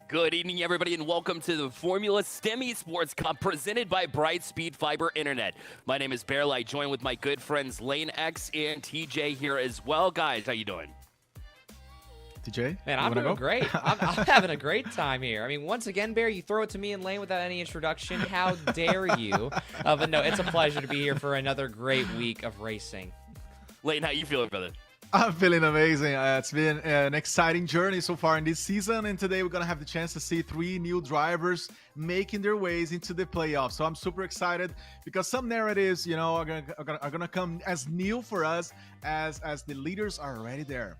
Good evening, everybody, and welcome to the Formula STEM Esports Cup presented by Brightspeed Fiber Internet. My name is Bearlight, joined with my good friends Lane X and TJ here as well. Guys, how you doing? TJ? Man, I'm doing great. I'm having a great time here. I mean, once again, Bear, you throw it to me and Lane without any introduction. How dare you? But no, it's a pleasure to be here for another great week of racing. Lane, how you feeling, brother? I'm feeling amazing. It's been an exciting journey so far in this season, and today we're going to have the chance to see 3 new drivers making their ways into the playoffs. So I'm super excited because some narratives, are going to come as new for us as the leaders are already there.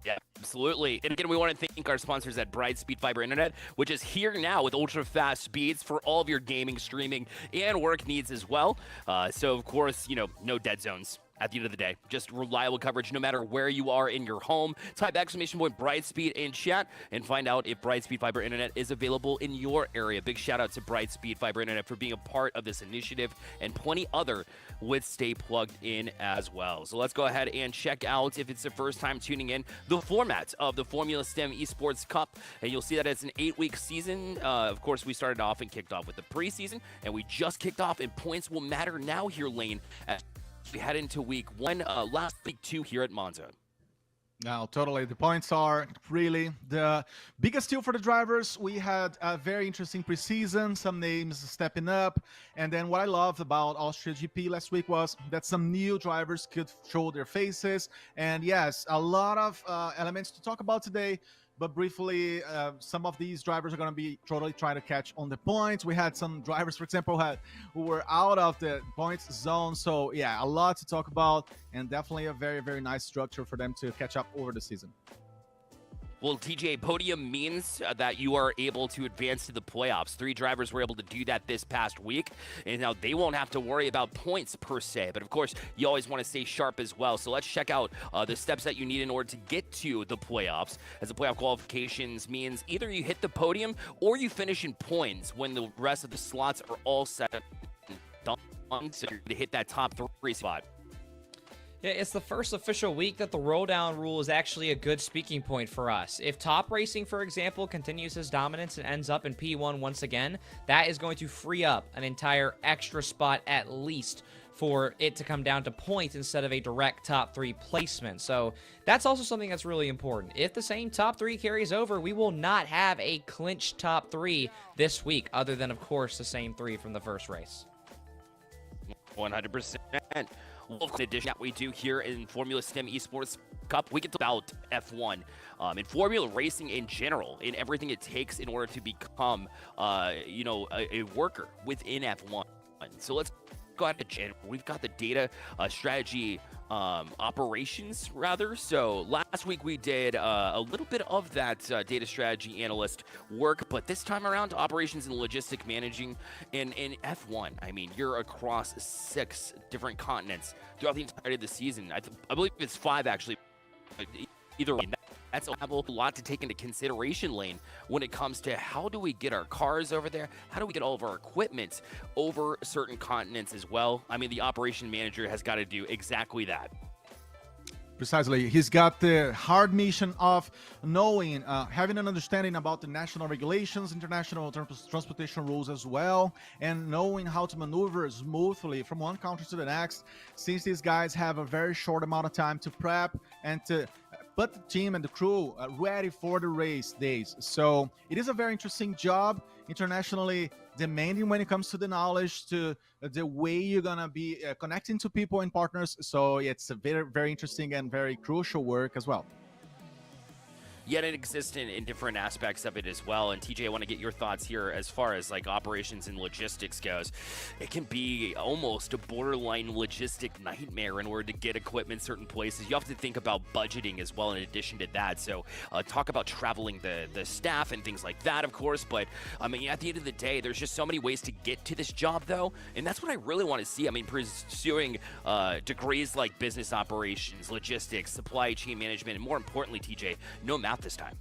Yeah, absolutely. And again, we want to thank our sponsors at Brightspeed Fiber Internet, which is here now with ultra-fast speeds for all of your gaming, streaming, and work needs as well. So, of course, no dead zones. At the end of the day, just reliable coverage no matter where you are in your home. Type exclamation point Brightspeed in chat and find out if Brightspeed Fiber Internet is available in your area. Big shout out to Brightspeed Fiber Internet for being a part of this initiative and plenty other with Stay Plugged In as well. So let's go ahead and check out, if it's the first time tuning in, the format of the Formula STEM Esports Cup. And you'll see that it's an 8-week season. Of course, we started off and kicked off with the preseason, and we just kicked off, and points will matter now here, Lane, as we head into week 1, last week 2 here at Monza. Now, totally. The points are really the biggest deal for the drivers. We had a very interesting preseason, some names stepping up. And then what I loved about Austria GP last week was that some new drivers could show their faces. And yes, a lot of elements to talk about today. But briefly, some of these drivers are going to be totally trying to catch on the points. We had some drivers, for example, who were out of the points zone. So, yeah, a lot to talk about, and definitely a very, very nice structure for them to catch up over the season. Well, TJ, podium means that you are able to advance to the playoffs. 3 drivers were able to do that this past week, and now they won't have to worry about points per se. But, of course, you always want to stay sharp as well. So let's check out the steps that you need in order to get to the playoffs, as the playoff qualifications means either you hit the podium or you finish in points when the rest of the slots are all set and done, so you're to hit that top 3 spot. Yeah, it's the first official week that the roll-down rule is actually a good speaking point for us. If Top Racing, for example, continues his dominance and ends up in P1 once again, that is going to free up an entire extra spot at least for it to come down to points instead of a direct top 3 placement. So that's also something that's really important. If the same top 3 carries over, we will not have a clinched top 3 this week, other than, of course, the same 3 from the first race. 100%. Well, in addition that we do here in Formula STEM Esports Cup, we get about F1 and Formula racing in general, and everything it takes in order to become, a worker within F1. So let's go ahead and we've got the data strategy operations rather. So last week we did a little bit of that data strategy analyst work, but this time around operations and logistic managing in F1. I mean, you're across 6 different continents throughout the entirety of the season. I believe it's 5 actually. Either way, that's a lot to take into consideration, Lane, when it comes to how do we get our cars over there? How do we get all of our equipment over certain continents as well? I mean, the operation manager has got to do exactly that. Precisely. He's got the hard mission of knowing, having an understanding about the national regulations, international transportation rules as well, and knowing how to maneuver smoothly from one country to the next, since these guys have a very short amount of time to prep and to put the team and the crew ready for the race days. So it is a very interesting job, internationally demanding when it comes to the knowledge, to the way you're gonna be connecting to people and partners. So it's a very, very interesting and very crucial work as well. Yet it exists in different aspects of it as well. And TJ, I want to get your thoughts here as far as like operations and logistics goes. It can be almost a borderline logistic nightmare in order to get equipment certain places. You have to think about budgeting as well in addition to that. So talk about traveling the staff and things like that, of course. But I mean, at the end of the day, there's just so many ways to get to this job though. And that's what I really want to see. I mean, pursuing degrees like business operations, logistics, supply chain management, and more importantly, TJ, no math this time.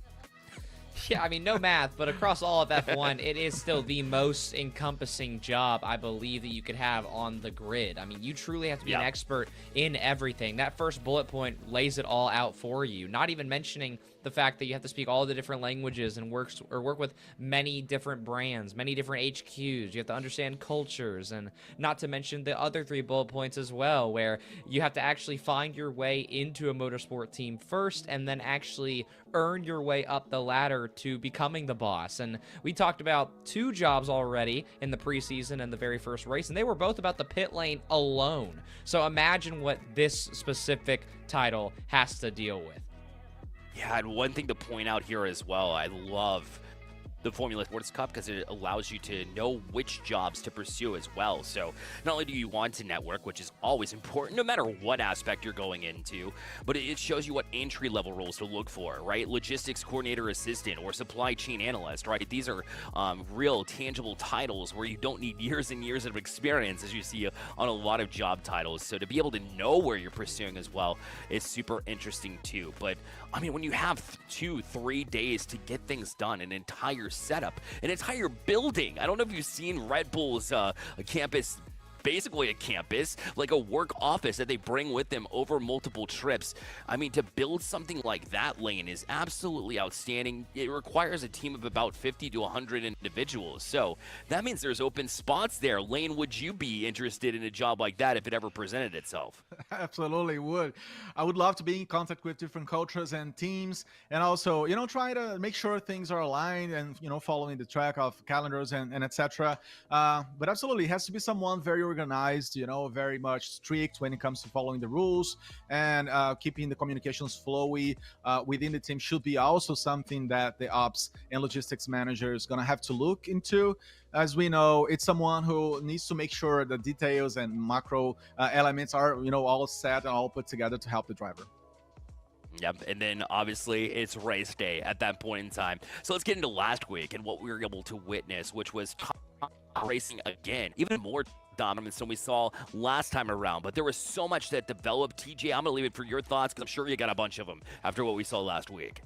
Yeah, I mean, no math, but across all of F1, it is still the most encompassing job, I believe, that you could have on the grid. I mean, you truly have to be an expert in everything. That first bullet point lays it all out for you, not even mentioning the fact that you have to speak all the different languages and work with many different brands, many different HQs. You have to understand cultures, and not to mention the other 3 bullet points as well, where you have to actually find your way into a motorsport team first and then actually earn your way up the ladder to becoming the boss. And we talked about 2 jobs already in the preseason and the very first race, and they were both about the pit lane alone. So imagine what this specific title has to deal with. Yeah, and one thing to point out here as well, I love the Formula Sports Cup because it allows you to know which jobs to pursue as well. So not only do you want to network, which is always important no matter what aspect you're going into, but it shows you what entry-level roles to look for, right? Logistics coordinator assistant or supply chain analyst, right? These are real tangible titles where you don't need years and years of experience as you see on a lot of job titles. So to be able to know where you're pursuing as well is super interesting too. But I mean, when you have 2-3 days to get things done, an entire setup, an entire building. I don't know if you've seen Red Bull's campus, basically a campus, like a work office that they bring with them over multiple trips. I mean, to build something like that, Lane, is absolutely outstanding. It requires a team of about 50 to 100 individuals. So that means there's open spots there. Lane, would you be interested in a job like that if it ever presented itself? Absolutely would. I would love to be in contact with different cultures and teams, and also, try to make sure things are aligned and, following the track of calendars and etc. But absolutely, it has to be someone very organized, very much strict when it comes to following the rules, and keeping the communications flowy within the team should be also something that the ops and logistics manager is going to have to look into. As we know, it's someone who needs to make sure the details and macro elements are, all set and all put together to help the driver. Yep, and then obviously it's race day at that point in time. So let's get into last week and what we were able to witness, which was racing again, even more dominance than we saw last time around. But there was so much that developed. TJ, I'm going to leave it for your thoughts because I'm sure you got a bunch of them after what we saw last week.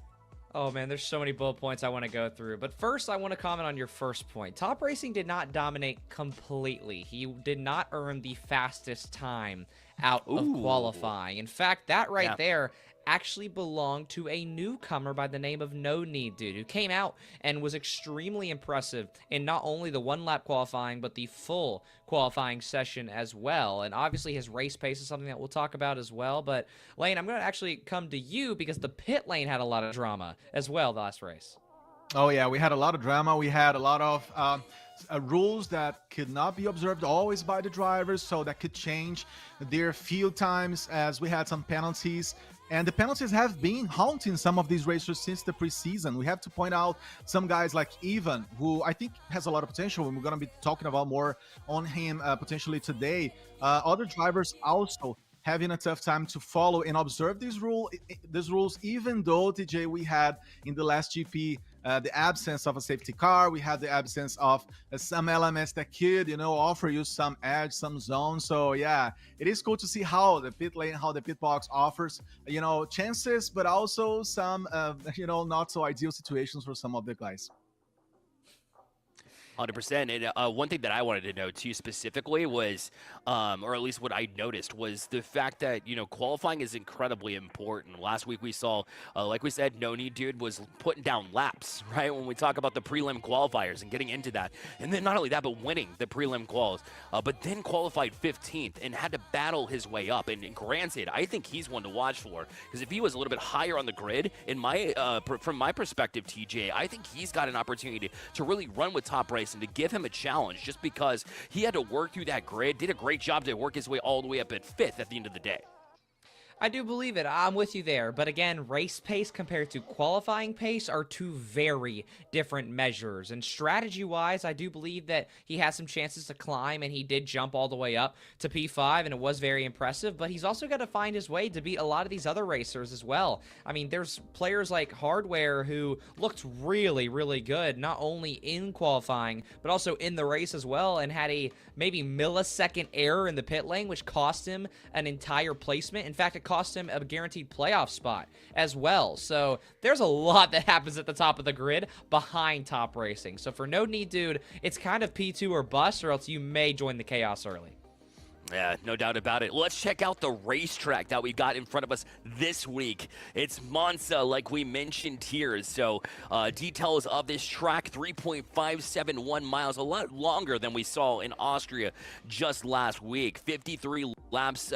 Oh man, there's so many bullet points I want to go through. But first, I want to comment on your first point. Top Racing did not dominate completely. He did not earn the fastest time out of qualifying. In fact, that right there actually belonged to a newcomer by the name of No Need Dude, who came out and was extremely impressive in not only the 1-lap qualifying, but the full qualifying session as well. And obviously his race pace is something that we'll talk about as well. But Lane, I'm going to actually come to you because the pit lane had a lot of drama as well the last race. Oh yeah, we had a lot of drama. We had a lot of rules that could not be observed always by the drivers, so that could change their field times, as we had some penalties. And the penalties have been haunting some of these racers since the preseason. We have to point out some guys like Ivan, who I think has a lot of potential, and we're going to be talking about more on him potentially today. Other drivers also having a tough time to follow and observe these rules, even though, TJ, we had in the last GP the absence of a safety car. We had the absence of some elements that could, offer you some edge, some zone. So yeah, it is cool to see how the pit lane, how the pit box offers, chances, but also some, not so ideal situations for some of the guys. 100%. And one thing that I wanted to know too specifically was, or at least what I noticed, was the fact that, qualifying is incredibly important. Last week we saw, like we said, No Need Dude was putting down laps, right? When we talk about the prelim qualifiers and getting into that. And then not only that, but winning the prelim quals, but then qualified 15th and had to battle his way up. And granted, I think he's one to watch for, because if he was a little bit higher on the grid, from my perspective, TJ, I think he's got an opportunity to really run with Top Race and to give him a challenge, just because he had to work through that grid, did a great job to work his way all the way up at 5th at the end of the day. I do believe it. I'm with you there. But again, race pace compared to qualifying pace are two very different measures. And strategy-wise, I do believe that he has some chances to climb, and he did jump all the way up to P5, and it was very impressive. But he's also got to find his way to beat a lot of these other racers as well. I mean, there's players like Hardware who looked really, really good, not only in qualifying, but also in the race as well, and had a maybe millisecond error in the pit lane, which cost him an entire placement. In fact, it cost him a guaranteed playoff spot as well. So there's a lot that happens at the top of the grid behind Top Racing. So for No Need Dude, it's kind of P2 or bust, or else you may join the chaos early. Yeah, no doubt about it. Let's check out the racetrack that we got in front of us this week. It's Monza, like we mentioned here. So details of this track, 3.571 miles, a lot longer than we saw in Austria just last week. 53 laps,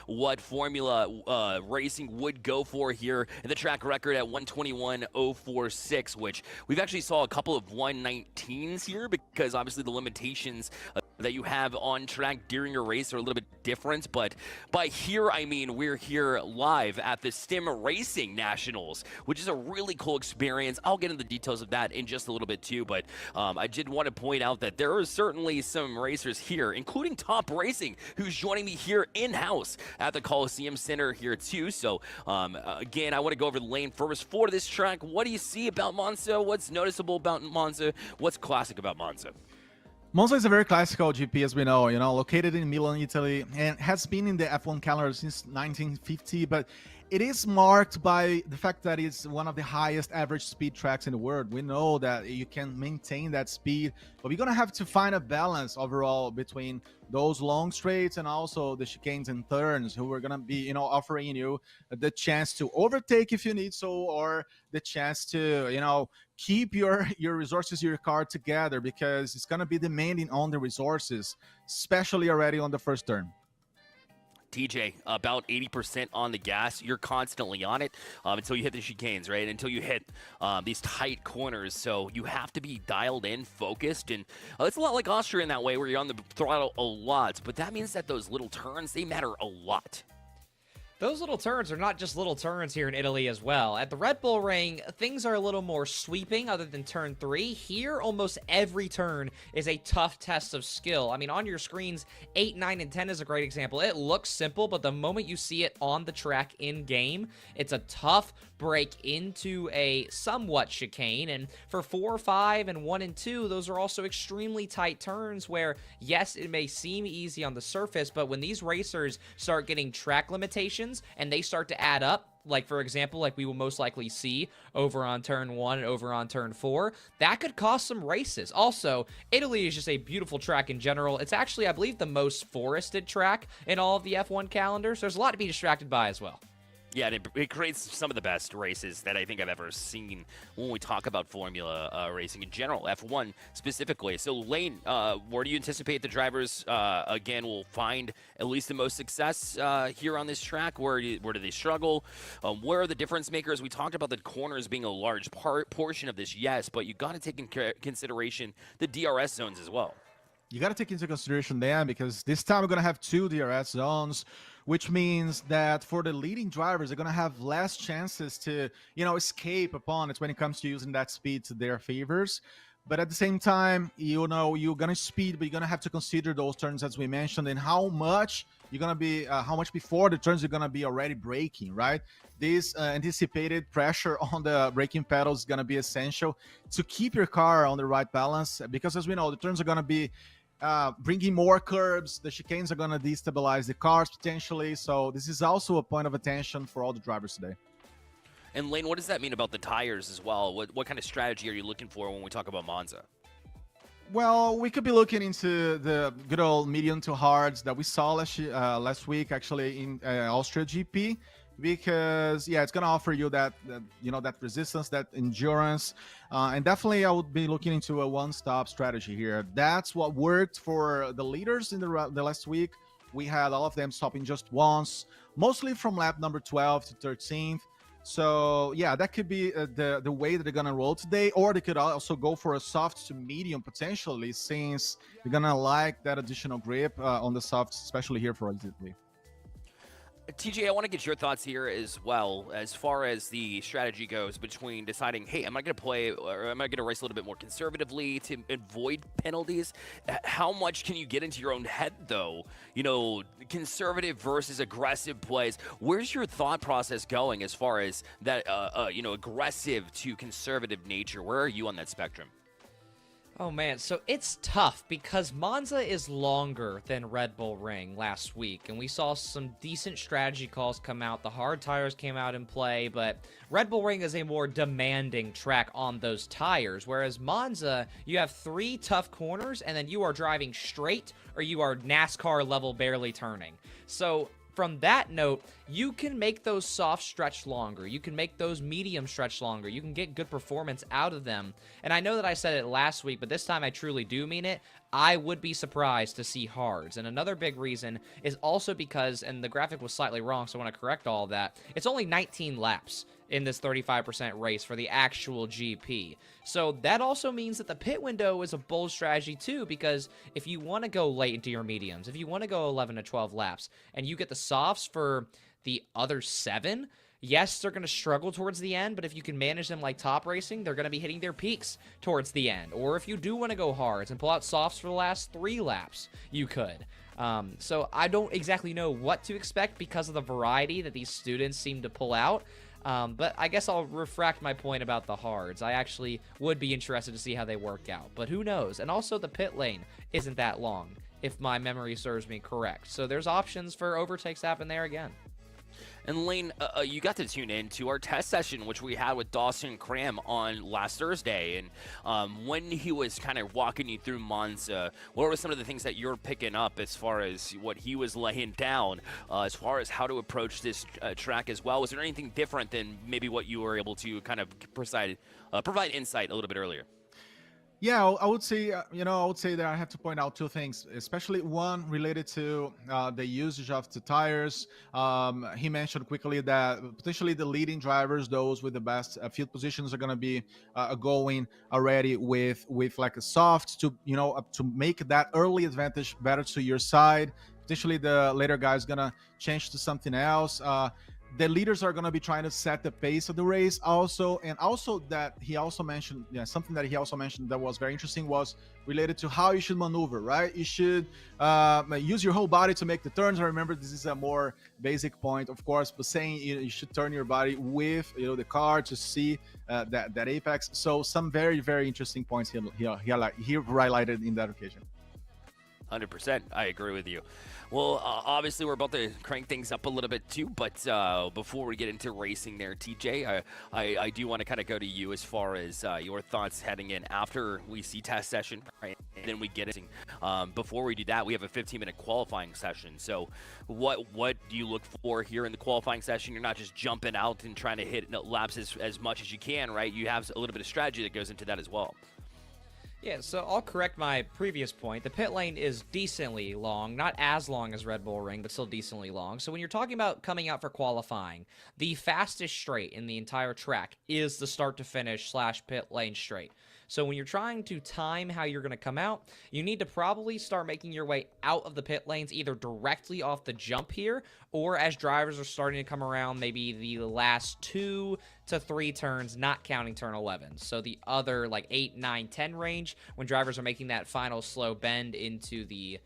what Formula Racing would go for here. And the track record at 121.046, which we've actually saw a couple of 119s here because obviously the limitations that you have on track during your race are a little bit different, but by here I mean we're here live at the Stim Racing Nationals, which is a really cool experience. I'll get into the details of that in just a little bit too, but I did want to point out that there are certainly some racers here, including Top Racing, who's joining me here in-house at the Coliseum Center here too. So again, I want to go over the lane first for this track. What do you see about Monza? What's noticeable about Monza? What's classic about Monza? Monza is a very classical GP, as we know, located in Milan, Italy, and has been in the F1 calendar since 1950, but it is marked by the fact that it's one of the highest average speed tracks in the world. We know that you can maintain that speed, but we're going to have to find a balance overall between those long straights and also the chicanes and turns, who are going to be, offering you the chance to overtake if you need so, or the chance to, keep your resources, your car together, because it's going to be demanding on the resources, especially already on the first turn. TJ, about 80% on the gas. You're constantly on it until you hit the chicanes, right? Until you hit these tight corners. So you have to be dialed in, focused. And it's a lot like Austria in that way, where you're on the throttle a lot. But that means that those little turns, they matter a lot. Those little turns are not just little turns here in Italy as well. At the Red Bull Ring, things are a little more sweeping other than turn 3. Here, almost every turn is a tough test of skill. I mean, on your screens, 8, 9, and 10 is a great example. It looks simple, but the moment you see it on the track in-game, it's a tough break into a somewhat chicane. And for 4, 5, and 1 and 2, those are also extremely tight turns where, yes, it may seem easy on the surface, but when these racers start getting track limitations, and they start to add up, like for example, like we will most likely see over on turn 1 and over on turn 4, that could cost some races. Also, Italy is just a beautiful track in general. It's actually, I believe, the most forested track in all of the F1 calendar, so there's a lot to be distracted by as well. Yeah, and it creates some of the best races that I think I've ever seen when we talk about Formula racing in general, F1 specifically. So, Lane, where do you anticipate the drivers, again, will find at least the most success here on this track? Where do they struggle? Where are the difference makers? We talked about the corners being a large portion of this, yes, but you got to take into consideration the DRS zones as well. You got to take into consideration them, because this time we're going to have 2 DRS zones, which means that for the leading drivers, they're going to have less chances to, escape opponents when it comes to using that speed to their favors. But at the same time, you're going to speed, but you're going to have to consider those turns, as we mentioned, and how much you're going to be, how much before the turns you're going to be already braking, right? This anticipated pressure on the braking pedals is going to be essential to keep your car on the right balance, because as we know, the turns are going to be bringing more curbs. The chicanes are going to destabilize the cars potentially. So this is also a point of attention for all the drivers today. And Lane, what does that mean about the tires as well? What kind of strategy are you looking for when we talk about Monza? Well, we could be looking into the good old medium to hards that we saw last week, actually, in Austria GP. Because it's gonna offer you that that resistance, that endurance, and definitely I would be looking into a one-stop strategy here. That's what worked for the leaders in the last week. We had all of them stopping just once, mostly from lap number 12 to 13th. So that could be the way that they're gonna roll today, or they could also go for a soft to medium potentially, since they're gonna like that additional grip on the softs, especially here for Italy. TJ, I want to get your thoughts here as well, as far as the strategy goes between deciding, hey, am I going to play or am I going to race a little bit more conservatively to avoid penalties? How much can you get into your own head, though? Conservative versus aggressive plays. Where's your thought process going as far as that, aggressive to conservative nature? Where are you on that spectrum? Oh man, so it's tough because Monza is longer than Red Bull Ring last week, and we saw some decent strategy calls come out. The hard tires came out in play, but Red Bull Ring is a more demanding track on those tires, whereas Monza, you have 3 tough corners, and then you are driving straight or you are NASCAR level barely turning. So from that note, you can make those soft stretch longer. You can make those medium stretch longer. You can get good performance out of them. And I know that I said it last week, but this time I truly do mean it. I would be surprised to see hards. And another big reason is also because, and the graphic was slightly wrong, so I want to correct all of that, it's only 19 laps in this 35% race for the actual GP. So that also means that the pit window is a bold strategy too, because if you want to go late into your mediums, if you want to go 11 to 12 laps, and you get the softs for the other 7, yes, they're going to struggle towards the end, but if you can manage them like top racing, they're going to be hitting their peaks towards the end. Or if you do want to go hards and pull out softs for the last 3 laps, you could. So I don't exactly know what to expect because of the variety that these students seem to pull out. But I guess I'll refract my point about the hards. I actually would be interested to see how they work out, but who knows? And also the pit lane isn't that long, if my memory serves me correct. So there's options for overtakes to happen there again. And Lane, you got to tune in to our test session, which we had with Dawson Cram on last Thursday. And when he was kind of walking you through Monza, what were some of the things that you're picking up as far as what he was laying down, as far as how to approach this track as well? Was there anything different than maybe what you were able to kind of provide insight a little bit earlier? Yeah, I would say, I would say that I have to point out 2 things, especially one related to the usage of the tires. He mentioned quickly that potentially the leading drivers, those with the best field positions, are going to be going already with like a soft to make that early advantage better to your side. Potentially the later guy is going to change to something else. The leaders are going to be trying to set the pace of the race also. And also that he also mentioned, something that he also mentioned that was very interesting was related to how you should maneuver, right? You should use your whole body to make the turns. I remember this is a more basic point, of course, but saying you should turn your body with the car to see that apex. So some very, very interesting points he highlighted in that occasion. 100%. I agree with you. Well, obviously, we're about to crank things up a little bit too, but before we get into racing there, TJ, I do want to kind of go to you as far as your thoughts heading in after we see test session, right? And then we get it. Before we do that, we have a 15-minute qualifying session. So what do you look for here in the qualifying session? You're not just jumping out and trying to hit laps as much as you can, right? You have a little bit of strategy that goes into that as well. Yeah, so I'll correct my previous point. The pit lane is decently long, not as long as Red Bull Ring, but still decently long. So when you're talking about coming out for qualifying, the fastest straight in the entire track is the start to finish / pit lane straight. So when you're trying to time how you're going to come out, you need to probably start making your way out of the pit lanes either directly off the jump here, or as drivers are starting to come around, maybe the last 2 to 3 turns, not counting turn 11. So the other like 8, 9, 10 range, when drivers are making that final slow bend into the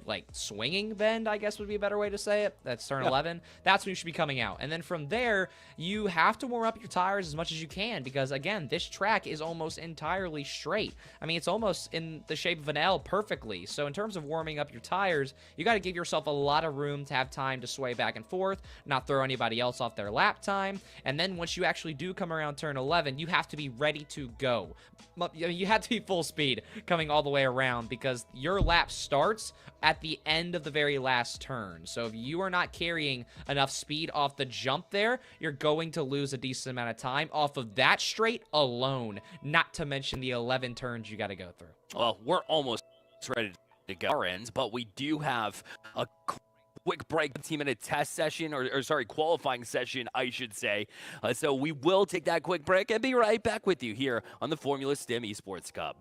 like swinging bend, I guess would be a better way to say it. That's turn 11. That's when you should be coming out. And then from there, you have to warm up your tires as much as you can because, again, this track is almost entirely straight. I mean, it's almost in the shape of an L perfectly. So in terms of warming up your tires, you got to give yourself a lot of room to have time to sway back and forth, not throw anybody else off their lap time. And then once you actually do come around turn 11, you have to be ready to go. You have to be full speed coming all the way around because your lap starts at the end of the very last turn. So if you are not carrying enough speed off the jump there, you're going to lose a decent amount of time off of that straight alone, not to mention the 11 turns you got to go through. Well, we're almost ready to go our ends, but we do have a quick break, 15-minute test session, or sorry, qualifying session, I should say. So we will take that quick break and be right back with you here on the Formula Stem Esports Cup.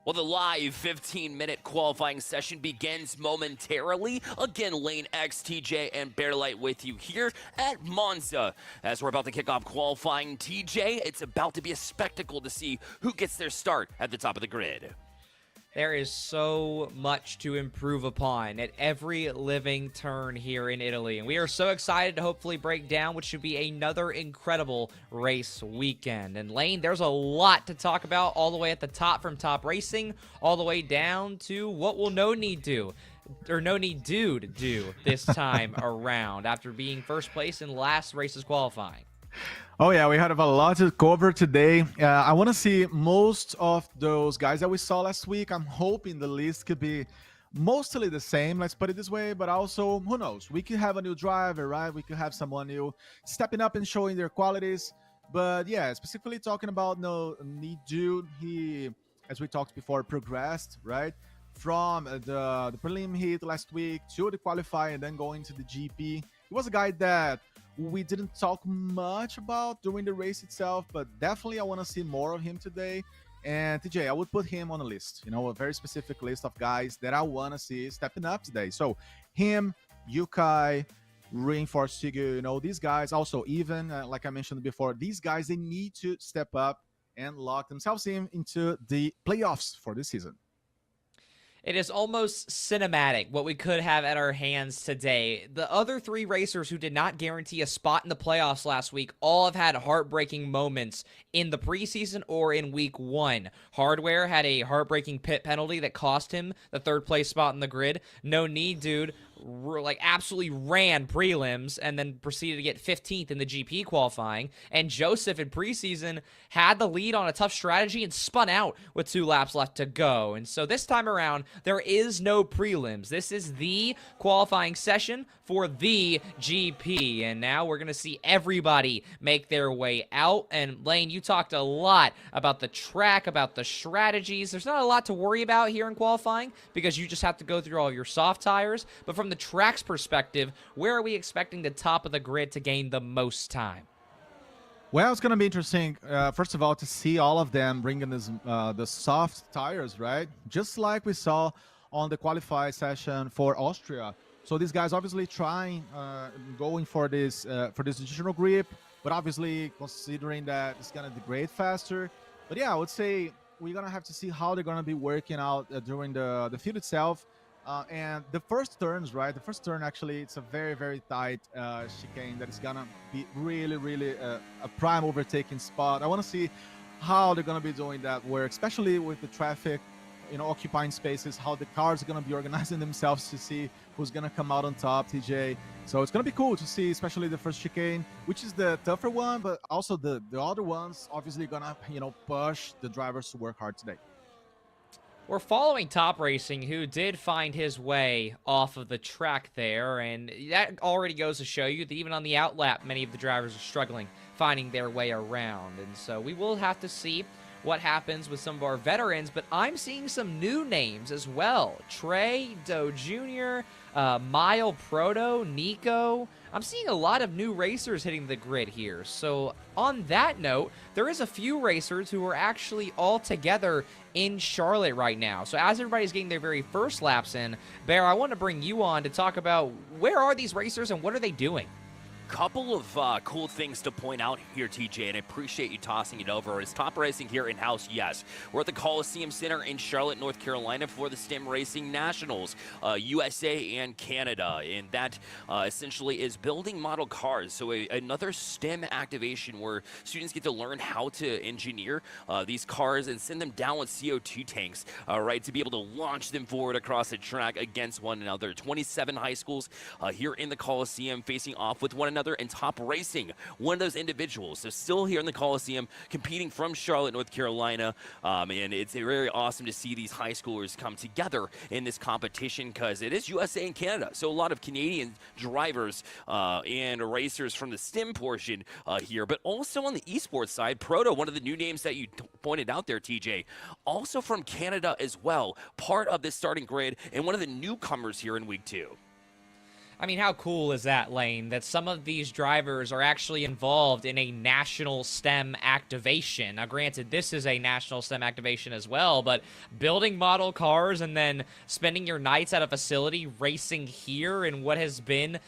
Well, the live 15-minute qualifying session begins momentarily. Again, Lane X, TJ, and Bearlight with you here at Monza. As we're about to kick off qualifying, TJ, it's about to be a spectacle to see who gets their start at the top of the grid. There is so much to improve upon at every living turn here in Italy, and we are so excited to hopefully break down what should be another incredible race weekend. And Lane, there's a lot to talk about all the way at the top, from top racing all the way down to what will No Need do to do this time around after being first place in last race's qualifying. Oh yeah, we have a lot to cover today. I want to see most of those guys that we saw last week. I'm hoping the list could be mostly the same, let's put it this way, but also, who knows? We could have a new driver, right? We could have someone new stepping up and showing their qualities. But yeah, specifically talking about No Need Dude, he, as we talked before, progressed, right? From the prelim heat last week to the qualifying and then going to the GP. He was a guy that we didn't talk much about during the race itself, but definitely I want to see more of him today. And TJ, I would put him on a list, a very specific list of guys that I want to see stepping up today. So him, Yukai, Reinforced Sigu, these guys also, even like I mentioned before, these guys, they need to step up and lock themselves into the playoffs for this season. It is almost cinematic what we could have at our hands today. The other three racers who did not guarantee a spot in the playoffs last week all have had heartbreaking moments in the preseason or in week one. Hardware had a heartbreaking pit penalty that cost him the third place spot in the grid. No Need Dude absolutely ran prelims and then proceeded to get 15th in the GP qualifying. And Joseph in preseason had the lead on a tough strategy and spun out with 2 laps left to go. And so this time around, there is no prelims. This is the qualifying session for the GP. And now we're going to see everybody make their way out. And Lane, you talked a lot about the track, about the strategies. There's not a lot to worry about here in qualifying because you just have to go through all your soft tires. But from the track's perspective, where are we expecting the top of the grid to gain the most time? Well, it's going to be interesting, first of all, to see all of them bringing the soft tires, right? Just like we saw on the qualify session for Austria. So these guys obviously trying, going for this additional grip, but obviously considering that it's going to degrade faster. But yeah, I would say we're going to have to see how they're going to be working out during the field itself. And the first turns, right? The first turn, actually, it's a very, very tight chicane that is going to be really, really a prime overtaking spot. I want to see how they're going to be doing that work, especially with the traffic, occupying spaces, how the cars are going to be organizing themselves to see who's going to come out on top, TJ. So it's going to be cool to see, especially the first chicane, which is the tougher one, but also the other ones obviously going to, push the drivers to work hard today. We're following Top Racing, who did find his way off of the track there, and that already goes to show you that even on the outlap, many of the drivers are struggling finding their way around. And so we will have to see what happens with some of our veterans, but I'm seeing some new names as well. Trey, Doe Jr., Mile Proto, Nico. I'm seeing a lot of new racers hitting the grid here. So on that note, there is a few racers who are actually all together in Charlotte right now. So as everybody's getting their very first laps in, Bear, I want to bring you on to talk about where are these racers and what are they doing? Couple of cool things to point out here, TJ, and I appreciate you tossing it over. It's Top Racing here in-house, yes. We're at the Coliseum Center in Charlotte, North Carolina for the STEM Racing Nationals, USA and Canada, and that essentially is building model cars. So another STEM activation where students get to learn how to engineer these cars and send them down with CO2 tanks, right, to be able to launch them forward across the track against one another. 27 high schools here in the Coliseum facing off with one another, and Top Racing, one of those individuals. So still here in the Coliseum, competing from Charlotte, North Carolina, and it's very awesome to see these high schoolers come together in this competition because it is USA and Canada. So a lot of Canadian drivers and racers from the STEM portion here, but also on the esports side, Proto, one of the new names that you pointed out there, TJ, also from Canada as well, part of this starting grid and one of the newcomers here in week 2. I mean, how cool is that, Lane, that some of these drivers are actually involved in a national STEM activation? Now, granted, this is a national STEM activation as well, but building model cars and then spending your nights at a facility racing here in what has been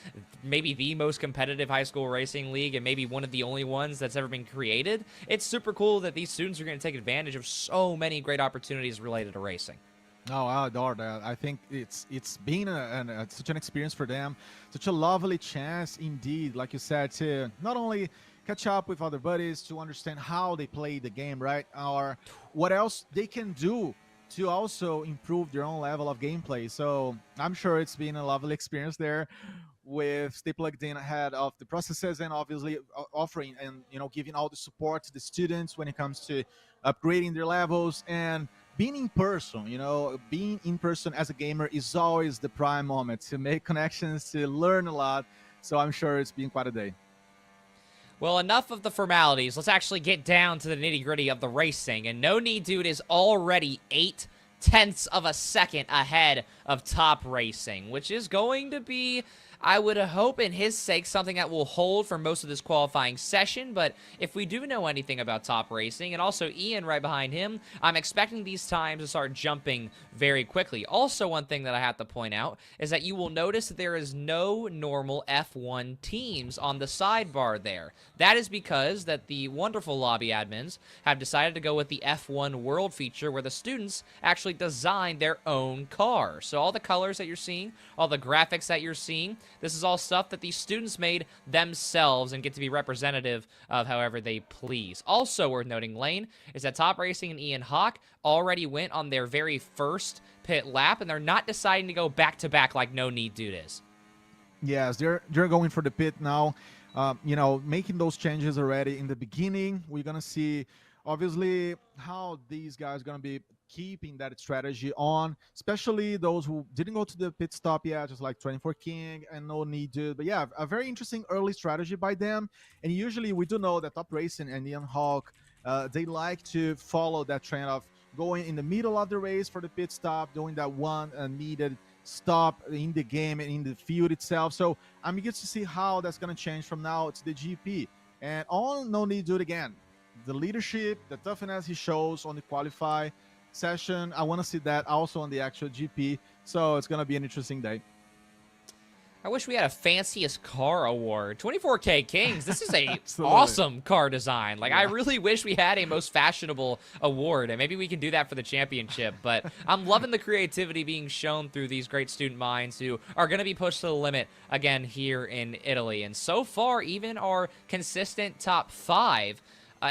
maybe the most competitive high school racing league and maybe one of the only ones that's ever been created, it's super cool that these students are going to take advantage of so many great opportunities related to racing. Oh, I adore that. I think it's been such an experience for them, such a lovely chance indeed, like you said, to not only catch up with other buddies, to understand how they play the game, right, or what else they can do to also improve their own level of gameplay. So I'm sure it's been a lovely experience there with Stay Plugged In ahead of the processes and obviously offering and giving all the support to the students when it comes to upgrading their levels and being in person. Being in person as a gamer is always the prime moment to make connections, to learn a lot. So I'm sure it's been quite a day. Well, enough of the formalities. Let's actually get down to the nitty-gritty of the racing. And No Need Dude is already 0.8 of a second ahead of Top Racing, which is going to be, I would hope, in his sake, something that will hold for most of this qualifying session. But if we do know anything about Top Racing, and also Ian right behind him, I'm expecting these times to start jumping very quickly. Also, one thing that I have to point out is that you will notice that there is no normal F1 teams on the sidebar there. That is because that the wonderful lobby admins have decided to go with the F1 World feature where the students actually design their own car. So all the colors that you're seeing, all the graphics that you're seeing, this is all stuff that these students made themselves and get to be representative of however they please. Also worth noting, Lane, is that Top Racing and Ian Hawk already went on their very first pit lap, and they're not deciding to go back-to-back like No Need Dude is. Yes, they're going for the pit now, making those changes already in the beginning. We're going to see, obviously, how these guys are going to be keeping that strategy on, especially those who didn't go to the pit stop yet, just like 24 King and No Need to. But yeah, a very interesting early strategy by them. And usually we do know that Top Racing and Ian Hawk, they like to follow that trend of going in the middle of the race for the pit stop, doing that one needed stop in the game and in the field itself. So I'm eager to see how that's going to change from now to the GP. And all No Need to do it again. The leadership, the toughness he shows on the qualify session, I want to see that also on the actual GP. So it's going to be an interesting day. I wish we had a fanciest car award. 24K Kings, this is a Absolutely. Awesome car design. Like, yeah. I really wish we had a most fashionable award, and maybe we can do that for the championship. But I'm loving the creativity being shown through these great student minds who are going to be pushed to the limit again here in Italy. And so far, even our consistent top 5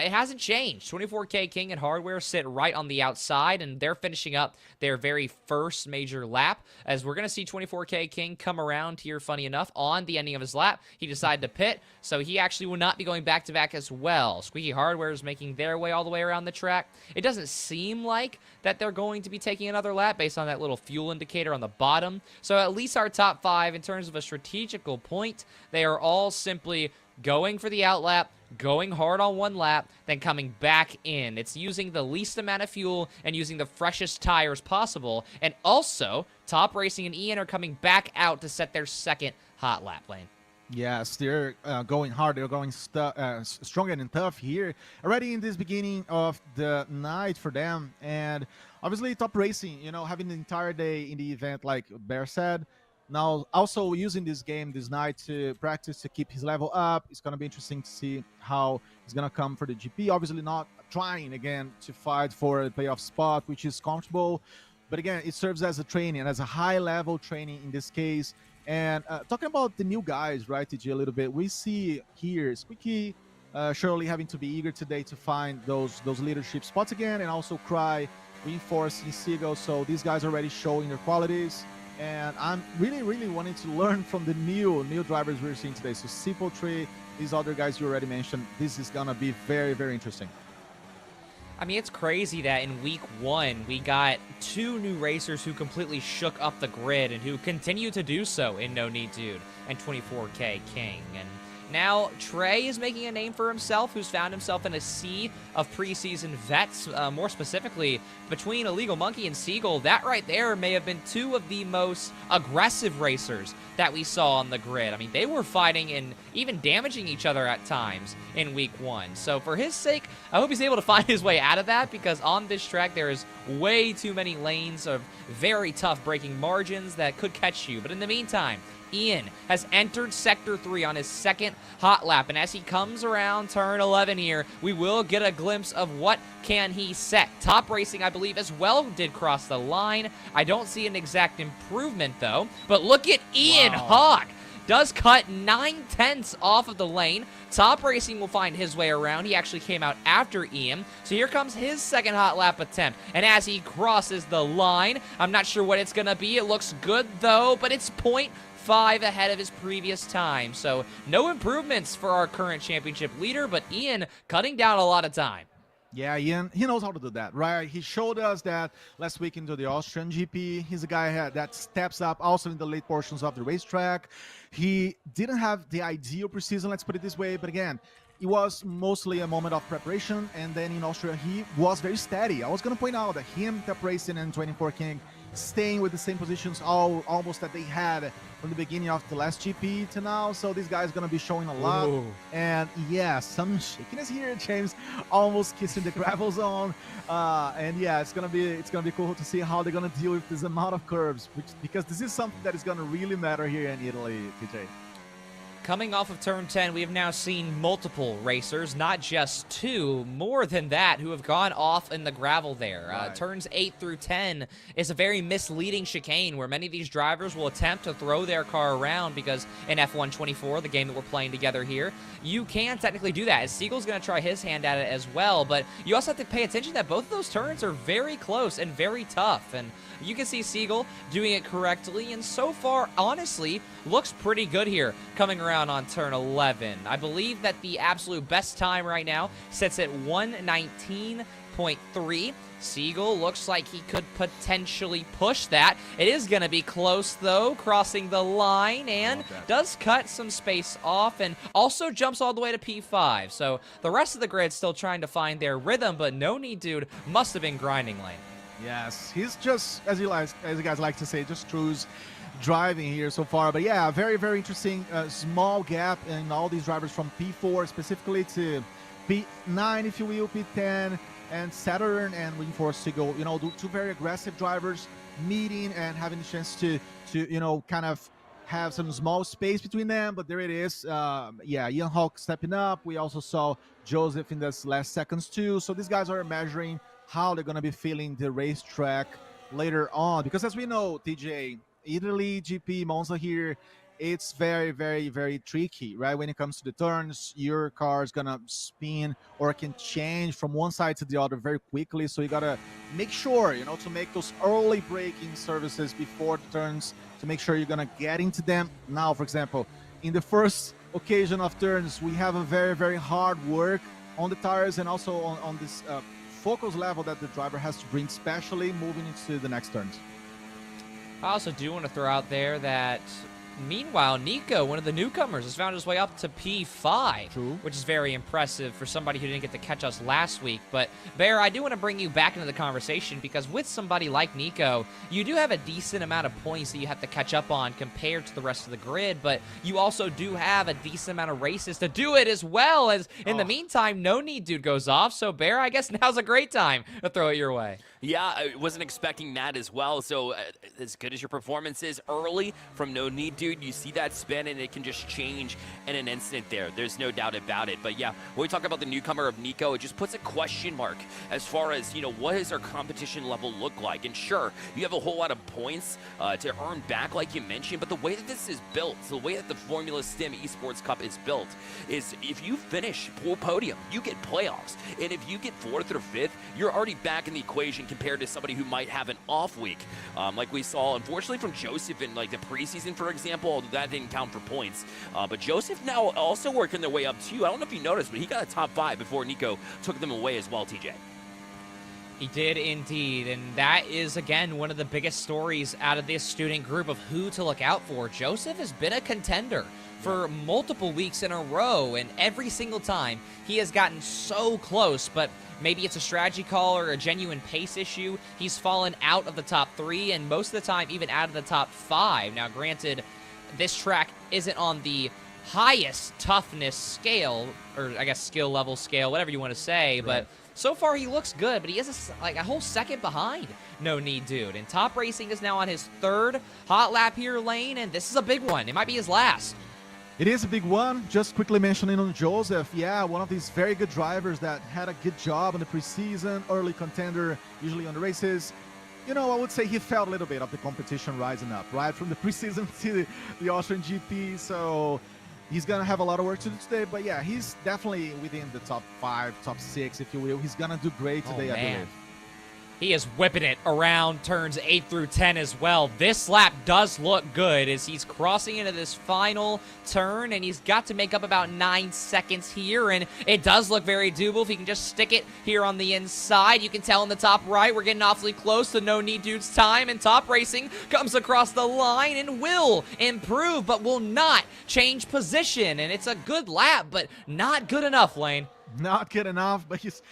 it hasn't changed. 24K King and Hardware sit right on the outside, and they're finishing up their very first major lap, as we're going to see 24K King come around here, funny enough, on the ending of his lap. He decided to pit, so he actually will not be going back-to-back as well. Squeaky Hardware is making their way all the way around the track. It doesn't seem like that they're going to be taking another lap based on that little fuel indicator on the bottom. So at least our top 5, in terms of a strategical point, they are all simply going for the outlap, going hard on one lap, then coming back in. It's using the least amount of fuel and using the freshest tires possible. And also, Top Racing and Ian are coming back out to set their second hot lap lane. Yes, they're going hard. They're going strong and tough here already in this beginning of the night for them. And obviously, Top Racing, having the entire day in the event, like Bear said. Now, also using this game this night to practice to keep his level up. It's going to be interesting to see how he's going to come for the GP. Obviously, not trying again to fight for a playoff spot, which is comfortable. But again, it serves as a training, as a high-level training in this case. And talking about the new guys, right, TG, a little bit, we see here Squeaky surely having to be eager today to find those leadership spots again, and also Cry reinforcing Seagull. So these guys are already showing their qualities. And I'm really wanting to learn from the new drivers we're seeing today. So Simple Tree, these other guys you already mentioned, this is going to be very interesting. I mean, it's crazy that in week 1, we got 2 new racers who completely shook up the grid and who continue to do so in No Need Dude and 24K King. And now Trey is making a name for himself, who's found himself in a sea of preseason vets, more specifically between Illegal Monkey and Seagull. That right there may have been 2 of the most aggressive racers that we saw on the grid. I mean, they were fighting and even damaging each other at times in week 1. So for his sake, I hope he's able to find his way out of that, because on this track there is way too many lanes of very tough braking margins that could catch you. But in the meantime, Ian has entered Sector 3 on his second hot lap, and as he comes around turn 11 here, we will get a glimpse of what can he set. Top Racing, I believe, as well did cross the line. I don't see an exact improvement, though, but look at Ian Hawk. Does cut 9/10 off of the lane. Top Racing will find his way around. He actually came out after Ian. So here comes his second hot lap attempt. And as he crosses the line, I'm not sure what it's going to be. It looks good, though, but it's 0.5 ahead of his previous time. So no improvements for our current championship leader, but Ian cutting down a lot of time. Yeah, Ian, he knows how to do that, right? He showed us that last week into the Austrian GP. He's a guy that steps up also in the late portions of the racetrack. He didn't have the ideal preseason, let's put it this way, but again, it was mostly a moment of preparation, and then in Austria, he was very steady. I was going to point out that him, Top Racing, and 24 King staying with the same positions almost that they had from the beginning of the last GP to now. So this guy's going to be showing a lot. Ooh. And yeah, some shakiness here. James almost kissing the gravel zone. And yeah, it's gonna be cool to see how they're gonna deal with this amount of curves, because this is something that is gonna really matter here in Italy, TJ. Coming off of turn 10, we have now seen multiple racers, not just 2, more than that, who have gone off in the gravel there. Right. Turns 8 through 10 is a very misleading chicane where many of these drivers will attempt to throw their car around, because in F1 24, the game that we're playing together here, you can technically do that. As Siegel's going to try his hand at it as well, but you also have to pay attention that both of those turns are very close and very tough. And you can see Siegel doing it correctly, and so far, honestly, looks pretty good here coming around on turn 11. I believe that the absolute best time right now sits at 1:19.3. Siegel looks like he could potentially push that. It is going to be close, though, crossing the line, and does cut some space off, and also jumps all the way to P5. So the rest of the grid still trying to find their rhythm, but No Need Dude must have been grinding lane. Yes, he's just, as you guys like to say, just cruise driving here so far. But yeah, very interesting. Small gap in all these drivers from P4 specifically to P9, if you will, P10, and Saturn and Reinforced Seagull. Two very aggressive drivers meeting and having the chance to kind of have some small space between them. But there it is. Yeah, Ian Hawk stepping up. We also saw Joseph in this last seconds too. So these guys are measuring how they're going to be feeling the racetrack later on, because as we know, TJ, Italy GP Monza here it's very, very, very tricky, right? When it comes to the turns, your car is gonna spin or can change from one side to the other very quickly. So you gotta make sure, to make those early braking services before the turns to make sure you're gonna get into them. Now, for example, in the first occasion of turns, we have a very, very hard work on the tires and also on this focus level that the driver has to bring, especially moving into the next turns. I also do want to throw out there that, meanwhile, Nico, one of the newcomers, has found his way up to P5, True. which is very impressive for somebody who didn't get to catch us last week. But, Bear, I do want to bring you back into the conversation because with somebody like Nico, you do have a decent amount of points that you have to catch up on compared to the rest of the grid, but you also do have a decent amount of races to do it as well. As in the meantime, No Need Dude goes off, so Bear, I guess now's a great time to throw it your way. Yeah, I wasn't expecting that as well. So as good as your performance is early from No Need Dude, you see that spin and it can just change in an instant there. There's no doubt about it. But yeah, when we talk about the newcomer of Nico, it just puts a question mark as far as, what does our competition level look like? And sure, you have a whole lot of points to earn back, like you mentioned, but the way that this is built, the way that the Formula Stem Esports Cup is built, is if you finish full podium, you get playoffs. And if you get 4th or 5th, you're already back in the equation compared to somebody who might have an off week. Like we saw, unfortunately, from Joseph in like the preseason, for example, although that didn't count for points. But Joseph now also working their way up too. I don't know if you noticed, but he got a top 5 before Nico took them away as well, TJ. He did indeed, and that is, again, one of the biggest stories out of this student group of who to look out for. Joseph has been a contender for multiple weeks in a row, and every single time he has gotten so close, but maybe it's a strategy call or a genuine pace issue. He's fallen out of the top 3, and most of the time even out of the top 5. Now, granted, this track isn't on the highest toughness scale, or I guess skill level scale, whatever you want to say, Right. but so far he looks good, but he is a whole second behind No Need Dude. And Top Racing is now on his 3rd hot lap here lane, and this is a big one. It might be his last. It is a big one. Just quickly mentioning on Joseph, yeah, one of these very good drivers that had a good job in the preseason, early contender, usually on the races. I would say he felt a little bit of the competition rising up, right? From the preseason to the Austrian GP, so he's going to have a lot of work to do today. But yeah, he's definitely within the top 5, top 6, if you will. He's going to do great today, I believe. He is whipping it around turns 8 through 10 as well. This lap does look good as he's crossing into this final turn, and he's got to make up about 9 seconds here, and it does look very doable if he can just stick it here on the inside. You can tell in the top right we're getting awfully close to No Need Dude's time, and Top Racing comes across the line and will improve, but will not change position, and it's a good lap, but not good enough, Lane. Not good enough, but he's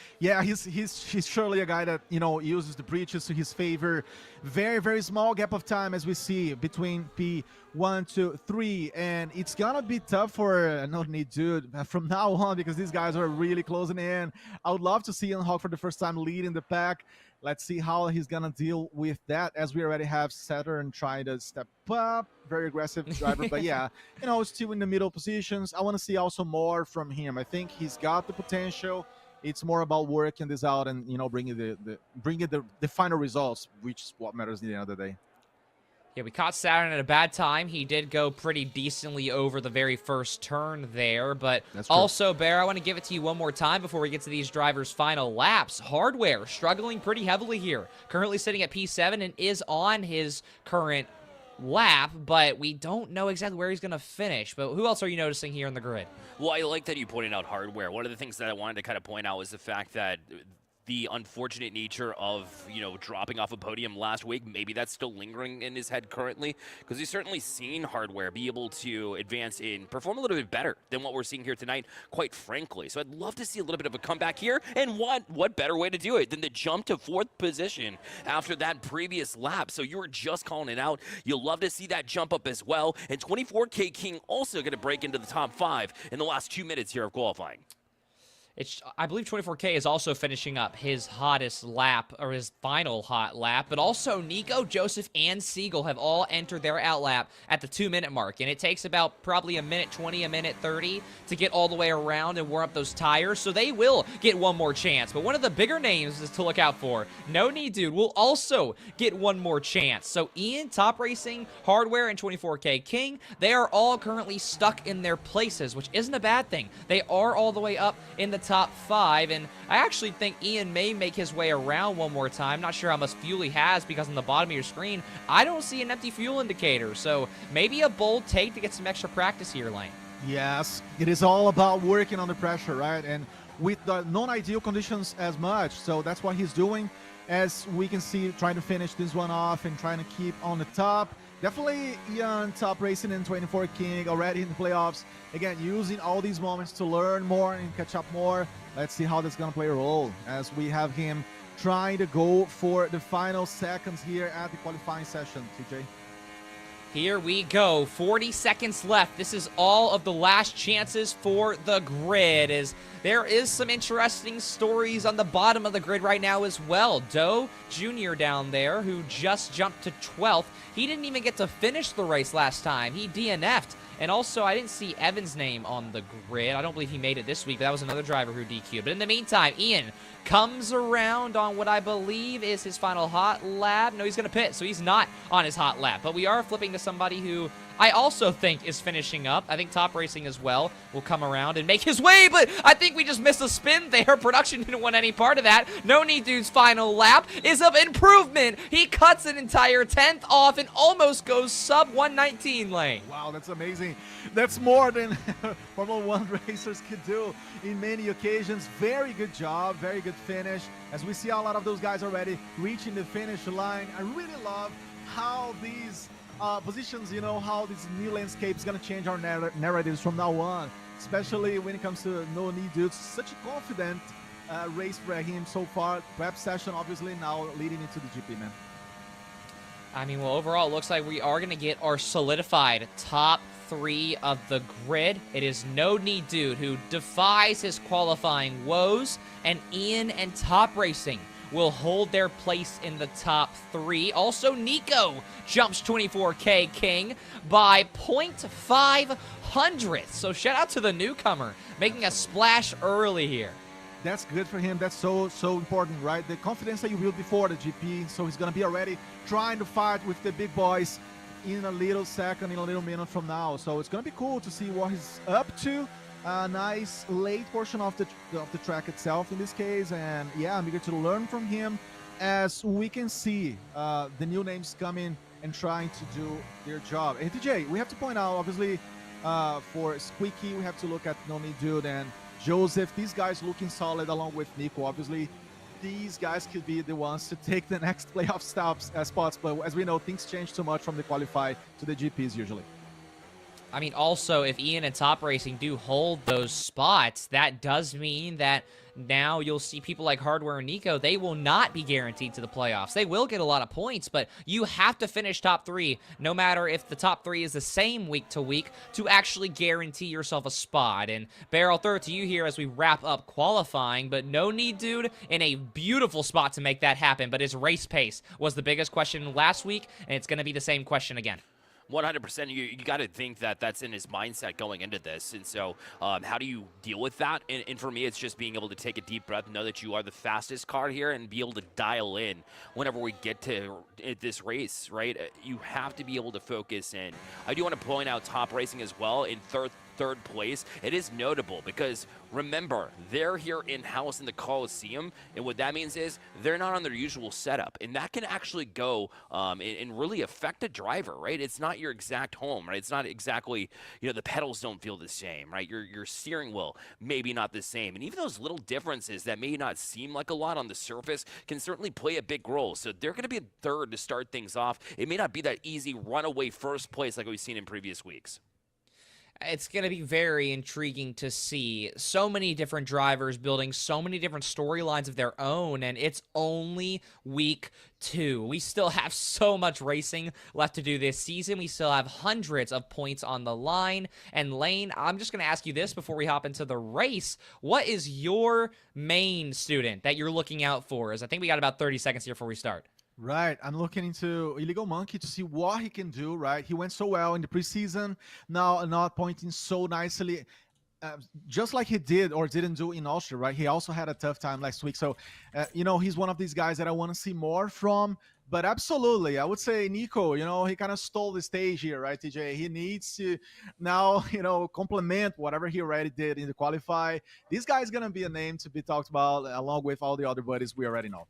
surely a guy that uses the breaches to his favor. Very, very small gap of time as we see between P1 to 3, and it's gonna be tough for No Need Dude from now on because these guys are really closing in. I would love to see Hawk for the first time leading the pack. Let's see how he's gonna deal with that, as we already have Saturn trying to step up, very aggressive driver. But yeah, still in the middle positions. I want to see also more from him. I think he's got the potential. It's more about working this out and bringing the final results, which is what matters at the end of the day. Yeah, we caught Saturn at a bad time. He did go pretty decently over the very first turn there, but also, Bear, I want to give it to you one more time before we get to these drivers' final laps. Hardware struggling pretty heavily here. Currently sitting at P7 and is on his current lap, but we don't know exactly where he's going to finish. But who else are you noticing here in the grid? Well, I like that you pointed out hardware. One of the things that I wanted to kind of point out was the fact that the unfortunate nature of, dropping off a podium last week, maybe that's still lingering in his head currently, because we've certainly seen hardware be able to advance and perform a little bit better than what we're seeing here tonight, quite frankly. So I'd love to see a little bit of a comeback here, and what better way to do it than to jump to 4th position after that previous lap. So you were just calling it out. You'll love to see that jump up as well, and 24K King also going to break into the top 5 in the last 2 minutes here of qualifying. I believe 24K is also finishing up his hottest lap, or his final hot lap, but also Nico, Joseph, and Siegel have all entered their outlap at the 2-minute mark, and it takes about probably a minute 20, a minute 30 to get all the way around and warm up those tires, so they will get one more chance. But one of the bigger names is to look out for. No Need Dude will also get one more chance. So Ian, Top Racing, Hardware, and 24K King, they are all currently stuck in their places, which isn't a bad thing. They are all the way up in the top 5, and I actually think Ian may make his way around one more time. Not sure how much fuel he has, because on the bottom of your screen, I don't see an empty fuel indicator, so maybe a bold take to get some extra practice here, Lane. Yes, it is all about working under pressure, right? And with the non-ideal conditions as much, so that's what he's doing. As we can see, trying to finish this one off and trying to keep on the top. Definitely Ian, Top Racing, and 24 King already in the playoffs. Again, using all these moments to learn more and catch up more. Let's see how that's going to play a role as we have him trying to go for the final seconds here at the qualifying session, TJ. Here we go, 40 seconds left. This is all of the last chances for the grid. As there is some interesting stories on the bottom of the grid right now as well. Doe Jr. down there, who just jumped to 12th. He didn't even get to finish the race last time. He DNF'd. And also, I didn't see Evan's name on the grid. I don't believe he made it this week, but that was another driver who DQ'd. But in the meantime, Ian comes around on what I believe is his final hot lap. No, he's going to pit, so he's not on his hot lap. But we are flipping to somebody who I also think is finishing up. I think Top Racing as well will come around and make his way, but I think we just missed a spin there. Production didn't want any part of that. No Need Dude's final lap is of improvement. He cuts an entire 10th off and almost goes sub 119 lane. Wow, that's amazing. That's more than Formula 1 racers could do in many occasions. Very good job, very good finish. As we see a lot of those guys already reaching the finish line. I really love how these positions, you know, how this new landscape is going to change our narratives from now on, especially when it comes to No Need Dude. Such a confident race for him so far. Prep session, obviously, now leading into the GP, man. I mean, well, overall, it looks like we are going to get our solidified top 3 of the grid. It is No Need Dude who defies his qualifying woes, and Ian and Top Racing will hold their place in the top 3. Also, Nico jumps 24K King by 0.5 hundredths. So shout out to the newcomer, making a splash early here. That's good for him. That's so important, right? The confidence that you built before the GP. So he's going to be already trying to fight with the big boys in a little second, in a little minute from now. So it's going to be cool to see what he's up to. A nice late portion of the track itself in this case, and yeah, I'm eager to learn from him as we can see the new names coming and trying to do their job. And TJ, we have to point out, obviously, for Squeaky, we have to look at No Need Dude and Joseph. These guys looking solid along with Nico. Obviously, these guys could be the ones to take the next playoff spots, but as we know, things change too much from the qualify to the GPs usually. I mean, also, if Ian and Top Racing do hold those spots, that does mean that now you'll see people like Hardware and Nico, they will not be guaranteed to the playoffs. They will get a lot of points, but you have to finish top 3, no matter if the top 3 is the same week to week, to actually guarantee yourself a spot. And Bear, I'll throw it to you here as we wrap up qualifying, but No Need Dude in a beautiful spot to make that happen, but his race pace was the biggest question last week, and it's going to be the same question again. 100%. You got to think that that's in his mindset going into this. And so how do you deal with that? And for me, it's just being able to take a deep breath, know that you are the fastest car here, and be able to dial in whenever we get to this race, right? You have to be able to focus in. I do want to point out Top Racing as well in third place. It is notable because remember, they're here in-house in the Coliseum, and what that means is they're not on their usual setup, and that can actually go and really affect a driver, right? It's not your exact home, right? It's not exactly, you know, the pedals don't feel the same, right? Your steering wheel maybe not the same, and even those little differences that may not seem like a lot on the surface can certainly play a big role. So they're going to be a third to start things off. It may not be that easy runaway first place like we've seen in previous weeks. It's going to be very intriguing to see so many different drivers building so many different storylines of their own, and it's only week 2. We still have so much racing left to do this season. We still have hundreds of points on the line. And Lane, I'm just going to ask you this before we hop into the race. What is your main student that you're looking out for? As I think we got about 30 seconds here before we start. Right, I'm looking into Illegal Monkey to see what he can do, right? He went so well in the preseason, now not pointing so nicely, just like he did or didn't do in Austria, right? He also had a tough time last week. So, he's one of these guys that I want to see more from. But absolutely, I would say Nico, he kind of stole the stage here, right, TJ? He needs to now, complement whatever he already did in the qualify. This guy is going to be a name to be talked about along with all the other buddies we already know.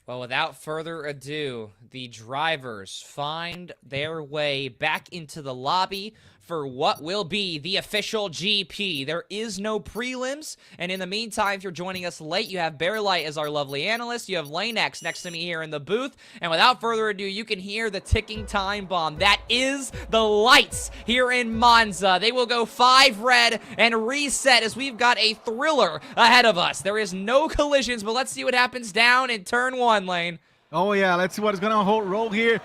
Well, without further ado, the drivers find their way back into the lobby for what will be the official GP. There is no prelims, and in the meantime, if you're joining us late, you have Bearlight as our lovely analyst, you have Lanex next to me here in the booth, and without further ado, you can hear the ticking time bomb. That is the lights here in Monza. They will go 5 red and reset as we've got a thriller ahead of us. There is no collisions, but let's see what happens down in turn 1, Lane. Oh yeah, let's see what is going to roll here.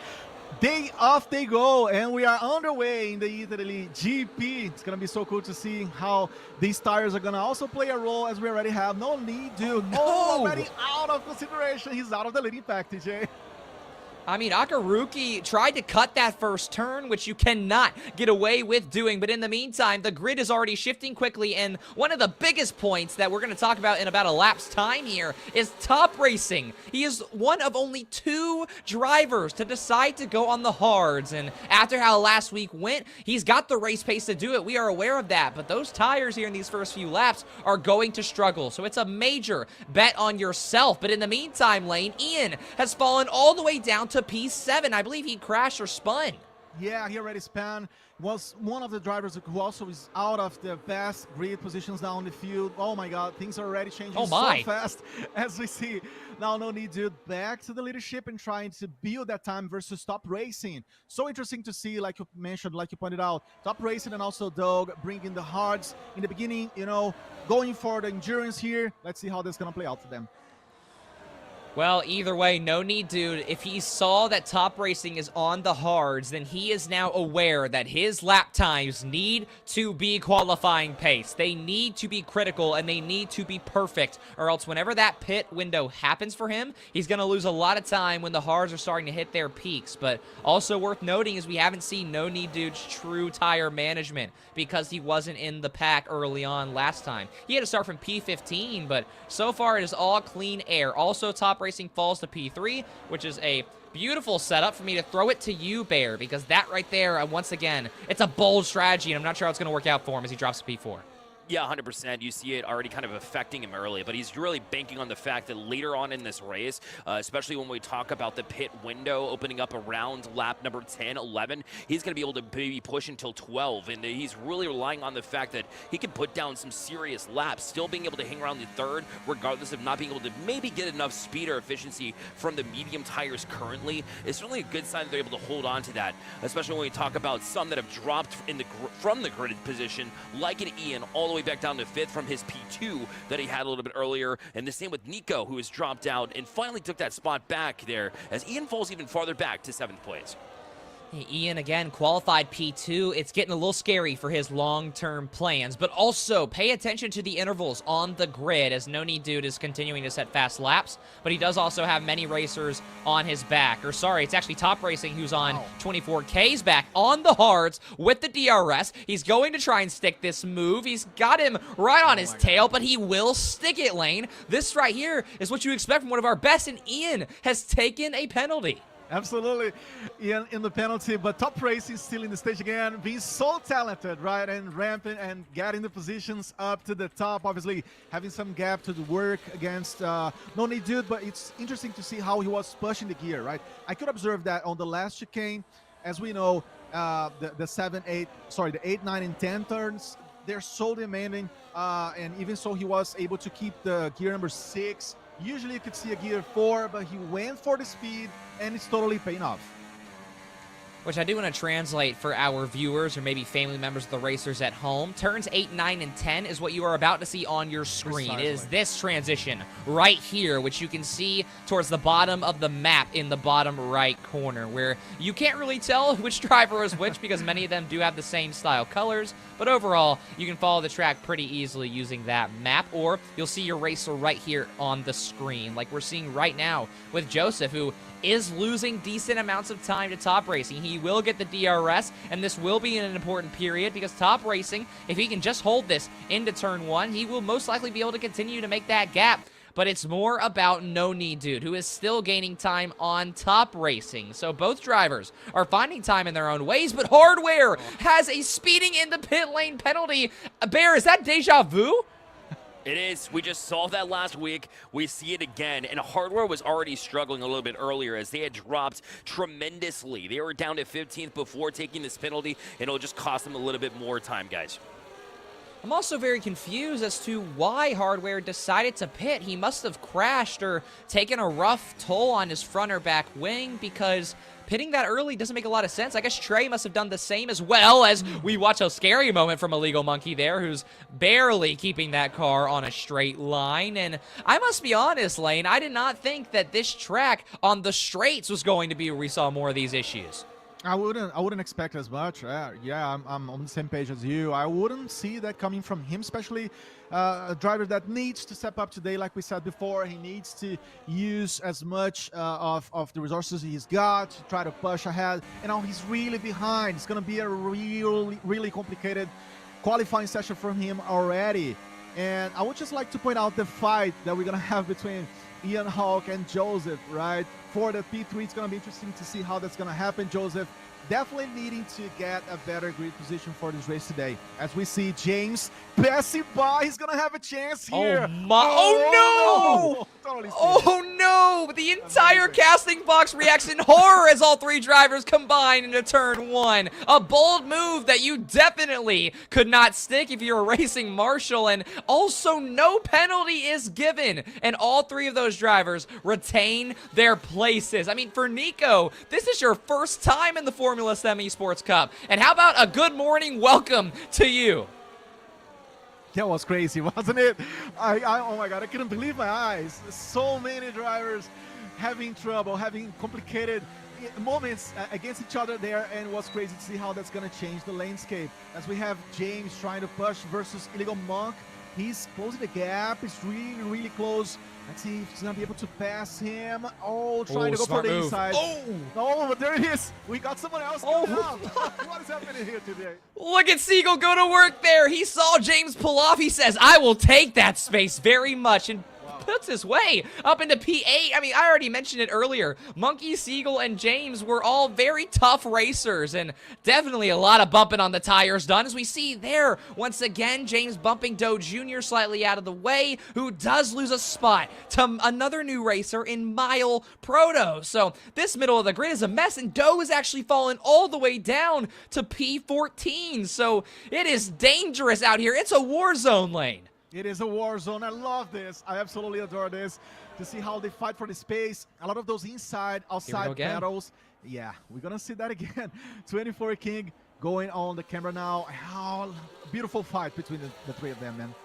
Day off they go, and we are underway in the Italy GP. It's going to be so cool to see how these tires are going to also play a role, as we already have. No need, dude. No, already out of consideration. He's out of the leading pack, TJ. I mean, Akaruki tried to cut that first turn, which you cannot get away with doing. But in the meantime, the grid is already shifting quickly. And one of the biggest points that we're going to talk about in about a lap's time here is Top Racing. He is one of only 2 drivers to decide to go on the hards. And after how last week went, he's got the race pace to do it. We are aware of that. But those tires here in these first few laps are going to struggle. So it's a major bet on yourself. But in the meantime, Lane, Ian has fallen all the way down to P7. I believe he crashed or spun. Yeah, he already spun. Was one of the drivers who also is out of the best grid positions down the field. Oh my god, things are already changing so fast as we see. Now no need, dude, back to the leadership and trying to build that time versus Top Racing. So interesting to see, like you mentioned, like you pointed out, Top Racing and also Doug bringing the hards in the beginning, going for the endurance here. Let's see how this is going to play out for them. Well, either way, no need, dude. If he saw that Top Racing is on the hards, then he is now aware that his lap times need to be qualifying pace. They need to be critical, and they need to be perfect, or else whenever that pit window happens for him, he's going to lose a lot of time when the hards are starting to hit their peaks. But also worth noting is we haven't seen No Need Dude's true tire management because he wasn't in the pack early on last time. He had to start from P15, but so far it is all clean air. Also, Top Racing falls to P3, which is a beautiful setup for me to throw it to you, Bear, because that right there, once again, it's a bold strategy, and I'm not sure how it's going to work out for him as he drops to P4. Yeah, 100%. You see it already kind of affecting him early, but he's really banking on the fact that later on in this race, especially when we talk about the pit window opening up around lap number 10, 11, he's going to be able to maybe push until 12, and he's really relying on the fact that he can put down some serious laps, still being able to hang around the third, regardless of not being able to maybe get enough speed or efficiency from the medium tires currently. It's certainly a good sign that they're able to hold on to that, especially when we talk about some that have dropped from the grid position, like an Ian, all the way back down to 5th from his P2 that he had a little bit earlier, and the same with Nico, who has dropped out and finally took that spot back there as Ian falls even farther back to 7th place. Ian, again, qualified P2. It's getting a little scary for his long-term plans, but also pay attention to the intervals on the grid as No Need Dude is continuing to set fast laps, but he does also have many racers on his back. Or sorry, it's actually Top Racing who's on 24K's back on the hards with the DRS. He's going to try and stick this move. He's got him right on his tail, but he will stick it, Lane. This right here is what you expect from one of our best, and Ian has taken a penalty. Absolutely, Ian in the penalty, but Top Racing still in the stage again, being so talented, right, and ramping and getting the positions up to the top, obviously having some gap to the work against No Need Dude, but it's interesting to see how he was pushing the gear, right? I could observe that on the last chicane, as we know, the 8, 9, and 10 turns, they're so demanding, and even so he was able to keep the gear number 6. Usually you could see a gear 4, but he went for the speed, and it's totally paying off. which I do want to translate for our viewers or maybe family members of the racers at home. Turns 8, 9, and 10 is what you are about to see on your screen. Precisely. It is this transition right here, which you can see towards the bottom of the map in the bottom right corner, where you can't really tell which driver is which because many of them do have the same style colors, but overall, you can follow the track pretty easily using that map, or you'll see your racer right here on the screen, like we're seeing right now with Joseph, who is losing decent amounts of time to Top Racing. He will get the DRS, and this will be an important period because Top Racing, if he can just hold this into turn 1, he will most likely be able to continue to make that gap. But it's more about No Knee Dude, who is still gaining time on Top Racing. So both drivers are finding time in their own ways, but Hardware has a speeding in the pit lane penalty. Bear, is that deja vu? It is. We just saw that last week. We see it again. And Hardware was already struggling a little bit earlier as they had dropped tremendously. They were down to 15th before taking this penalty, and it'll just cost them a little bit more time, guys. I'm also very confused as to why Hardware decided to pit. He must have crashed or taken a rough toll on his front or back wing, because pitting that early doesn't make a lot of sense. I guess Trey must have done the same, as well as we watch a scary moment from Illegal Monkey there, who's barely keeping that car on a straight line. And I must be honest, Lane, I did not think that this track on the straights was going to be where we saw more of these issues. I wouldn't expect as much. Yeah, I'm on the same page as you. I wouldn't see that coming from him, especially a driver that needs to step up today. Like we said before, he needs to use as much of the resources he's got to try to push ahead. And now he's really behind. It's going to be a really complicated qualifying session for him already. And I would just like to point out the fight that we're going to have between Ian Hawk and Joseph, right? For the P3, it's going to be interesting to see how that's going to happen. Joseph definitely needing to get a better grid position for this race today. As we see James passing by, he's going to have a chance here. Oh, my. Oh, no! Totally Oh no! The entire casting box reacts in horror as all three drivers combine into turn 1. A bold move that you definitely could not stick if you're a racing marshal, and also no penalty is given, and all three of those drivers retain their places. I mean, for Nico, this is your first time in the Formula STEM Esports Cup, and how about a good morning welcome to you? That was crazy, wasn't it? Oh my God, I couldn't believe my eyes. So many drivers having trouble, having complicated moments against each other there, and it was crazy to see how that's going to change the landscape. As we have James trying to push versus Illegal Monk. He's closing the gap. It's really close. Let's see if he's going to be able to pass him. Oh, trying to go for the inside. Oh, but there it is. We got someone else coming out. What is happening here today? Look at Siegel go to work there. He saw James pull off. He says, I will take that space very much, and puts his way up into P8. I mean, I already mentioned it earlier. Monkey, Siegel, and James were all very tough racers, and definitely a lot of bumping on the tires done, as we see there. Once again, James bumping Doe Jr. slightly out of the way, who does lose a spot to another new racer in Mile Proto. So this middle of the grid is a mess, and Doe is actually falling all the way down to P14. So it is dangerous out here. It's a war zone, Lane. It is a war zone. I love this. I absolutely adore this. To see how they fight for the space. A lot of those inside, outside battles. Yeah, we're going to see that again. 24 King going on the camera now. How beautiful fight between the three of them, man.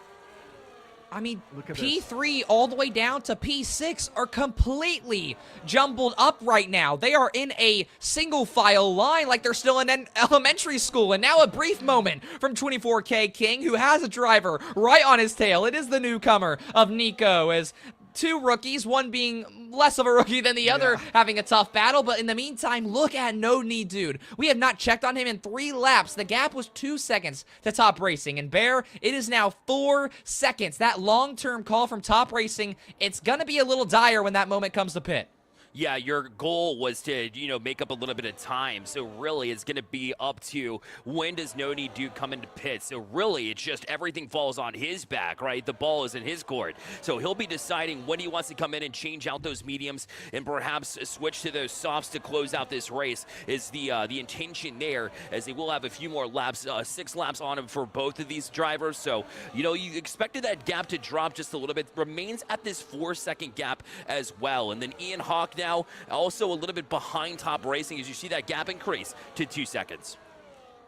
I mean, this. P3 all the way down to P6 are completely jumbled up right now. They are in a single file line like they're still in an elementary school. And now a brief moment from 24K King, who has a driver right on his tail. It is the newcomer of Nico, as two rookies, one being less of a rookie than the other, having a tough battle. But in the meantime, look at No Knee Dude. We have not checked on him in 3 laps. The gap was 2 seconds to Top Racing. And Bear, it is now 4 seconds. That long-term call from Top Racing, it's going to be a little dire when that moment comes to pit. Yeah, your goal was to, make up a little bit of time. So really, it's going to be up to when does No Knee Dude come into pit. So really, it's just everything falls on his back, right? The ball is in his court. So he'll be deciding when he wants to come in and change out those mediums and perhaps switch to those softs to close out this race is the intention there, as they will have a few more laps, 6 laps on him for both of these drivers. So, you expected that gap to drop just a little bit. Remains at this 4-second gap as well. And then Ian Hawk now, also a little bit behind Top Racing as you see that gap increase to 2 seconds.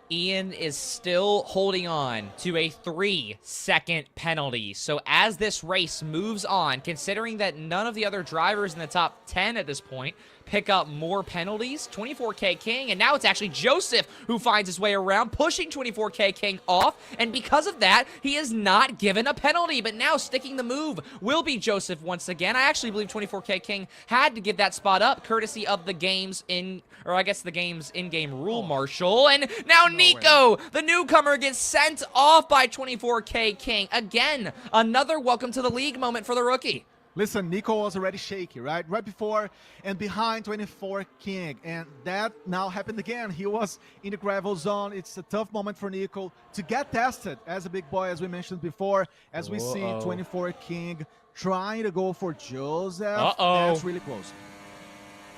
Ian is still holding on to a 3-second penalty. So as this race moves on, considering that none of the other drivers in the top 10 at this point pick up more penalties, 24K King, and now it's actually Joseph who finds his way around, pushing 24K King off, and because of that, he is not given a penalty, but now sticking the move will be Joseph once again. I actually believe 24K King had to give that spot up, courtesy of the game's the game's in-game rule marshal, and now Nico, the newcomer, gets sent off by 24K King. Again, another welcome to the league moment for the rookie. Listen, Nico was already shaky, right? Right before and behind 24 King. And that now happened again. He was in the gravel zone. It's a tough moment for Nico to get tested as a big boy, as we mentioned before. As we see 24 King trying to go for Joseph. That's really close.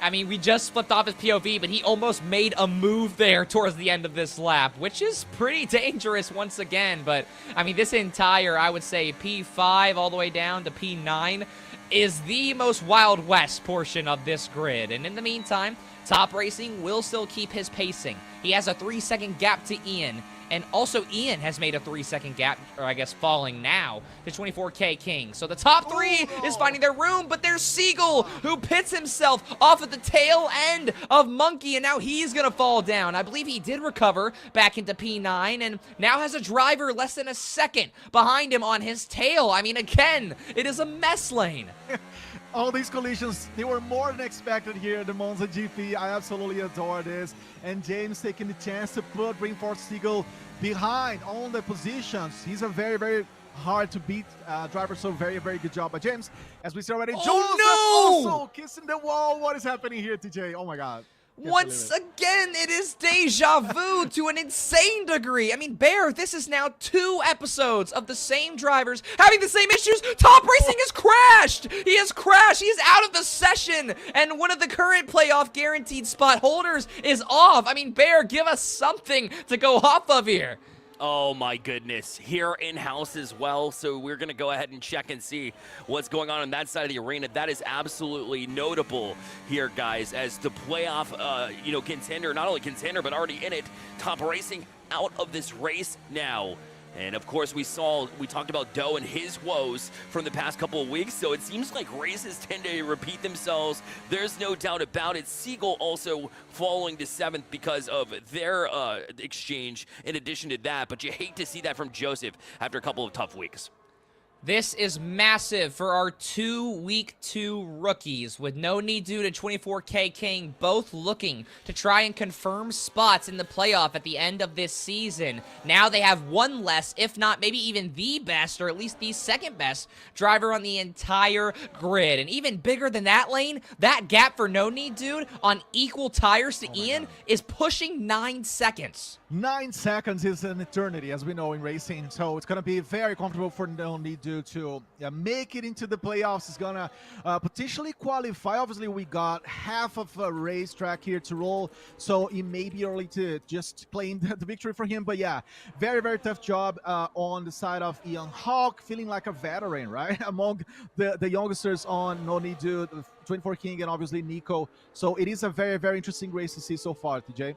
I mean, we just flipped off his POV, but he almost made a move there towards the end of this lap, which is pretty dangerous once again. But, I mean, this entire, I would say, P5 all the way down to P9 is the most Wild West portion of this grid. And in the meantime, Top Racing will still keep his pacing. He has a 3-second gap to Ian. And also, Ian has made a 3-second gap, or I guess falling now, to 24K King. So the top three is finding their room, but there's Siegel, who pits himself off at the tail end of Monkey, and now he's going to fall down. I believe he did recover back into P9, and now has a driver less than a second behind him on his tail. I mean, again, it is a mess lane. All these collisions, they were more than expected here at the Monza GP. I absolutely adore this. And James taking the chance to put Reinforced Siegel behind on the positions. He's a very, very hard to beat driver, so very, very good job by James. As we see already, Joseph also kissing the wall. What is happening here, TJ? Oh my God. Once again, it is deja vu to an insane degree. I mean, Bear, this is now 2 episodes of the same drivers having the same issues. Top Racing has crashed. He has crashed. He's out of the session. And one of the current playoff guaranteed spot holders is off. I mean, Bear, give us something to go off of here. Oh my goodness, here in-house as well, so we're going to go ahead and check and see what's going on that side of the arena. That is absolutely notable here, guys, as the playoff, contender, not only contender, but already in it, Top Racing out of this race now. And of course, we talked about Doe and his woes from the past couple of weeks, so it seems like races tend to repeat themselves. There's no doubt about it. Siegel also falling to 7th because of their exchange in addition to that, but you hate to see that from Joseph after a couple of tough weeks. This is massive for our 2 Week 2 rookies, with No Need Due to 24K King both looking to try and confirm spots in the playoff at the end of this season. Now they have one less, if not maybe even the best, or at least the second best driver on the entire grid. And even bigger than that lane, that gap for No Need Dude on equal tires to Ian is pushing 9 seconds. 9 seconds is an eternity, as we know in racing, so it's going to be very comfortable for No Need Due to make it into the playoffs. Is going to potentially qualify. Obviously, we got half of a racetrack here to roll, so it may be early to just claim the victory for him. But yeah, very, very tough job on the side of Ian Hawk, feeling like a veteran, right? Among the youngsters on No Need Due, 24 King, and obviously Nico. So it is a very, very interesting race to see so far, TJ.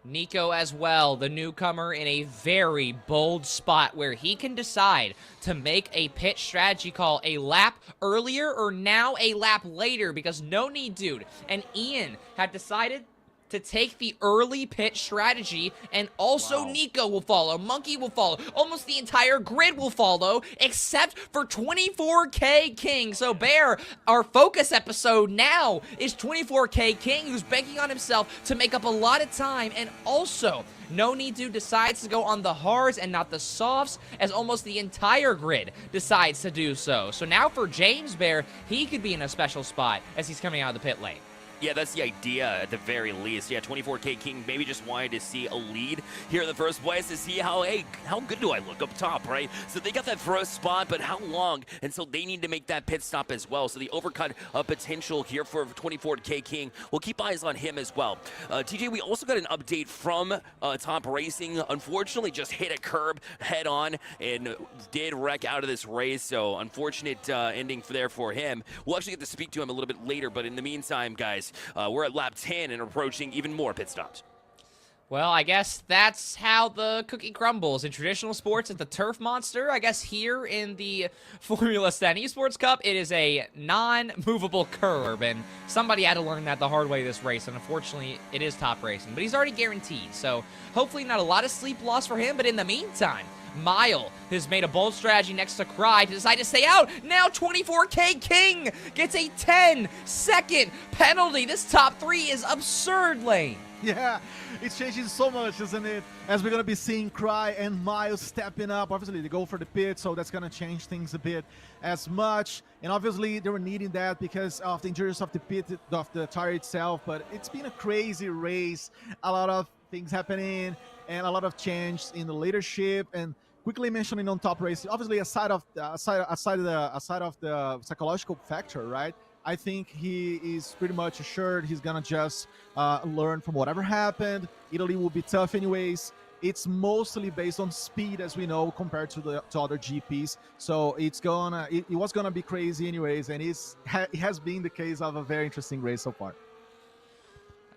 Nico as well, the newcomer, in a very bold spot where he can decide to make a pit strategy call a lap earlier or now a lap later, because No Need Dude and Ian have decided to take the early pit strategy, and also Nico will follow, Monkey will follow, almost the entire grid will follow, except for 24K King. So Bear, our focus episode now is 24K King, who's banking on himself to make up a lot of time, and also No Need To decides to go on the hards and not the softs, as almost the entire grid decides to do so. So now for James Bear, he could be in a special spot as he's coming out of the pit lane. Yeah, that's the idea at the very least. Yeah, 24K King maybe just wanted to see a lead here in the first place to see how, hey, how good do I look up top, right? So they got that first spot, but how long? And so they need to make that pit stop as well. So the overcut potential here for 24K King, we'll keep eyes on him as well. TJ, we also got an update from Top Racing. Unfortunately, just hit a curb head on and did wreck out of this race. So unfortunate ending there for him. We'll actually get to speak to him a little bit later, but in the meantime, guys, we're at lap 10 and approaching even more pit stops. Well, I guess that's how the cookie crumbles. In traditional sports, it's the turf monster. I guess here in the Formula 10 Esports Cup, it is a non-movable curb, and somebody had to learn that the hard way this race, and unfortunately, it is Top Racing. But he's already guaranteed, so hopefully not a lot of sleep loss for him, but in the meantime, Mile has made a bold strategy next to Cry to decide to stay out. Now 24K King gets a 10-second penalty. This top 3 is absurd, Lane. Yeah, it's changing so much, isn't it? As we're going to be seeing Cry and Miles stepping up. Obviously, they go for the pit, so that's going to change things a bit as much. And obviously, they were needing that because of the injuries of the pit, of the tire itself. But it's been a crazy race. A lot of things happening and a lot of change in the leadership. And quickly mentioning on Top Racing, obviously, aside of the psychological factor, right? I think he is pretty much assured he's gonna just learn from whatever happened. Italy will be tough anyways. It's mostly based on speed, as we know, compared to other GPs. So it was gonna be crazy anyways, and it has been the case of a very interesting race so far.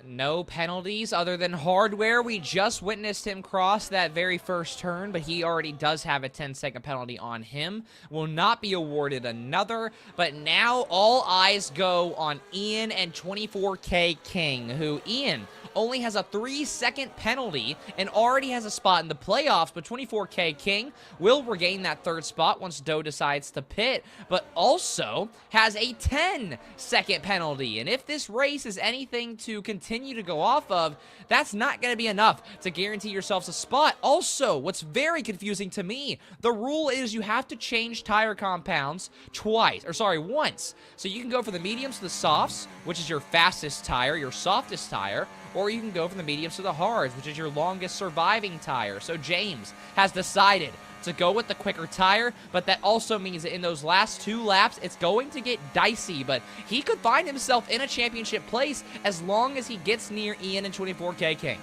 No penalties other than hardware. We just witnessed him cross that very first turn, but he already does have a 10-second penalty on him. Will not be awarded another, but now all eyes go on Ian and 24K King, who Ian only has a 3-second penalty and already has a spot in the playoffs, but 24K King will regain that third spot once Doe decides to pit, but also has a 10-second penalty. And if this race is anything to continue to go off of, that's not going to be enough to guarantee yourselves a spot. Also, what's very confusing to me, the rule is you have to change tire compounds once. So you can go for the mediums to the softs, which is your fastest tire, your softest tire, or you can go from the mediums to the hards, which is your longest surviving tire. So James has decided to go with the quicker tire, but that also means that in those last 2 laps, it's going to get dicey, but he could find himself in a championship place as long as he gets near Ian and 24K King.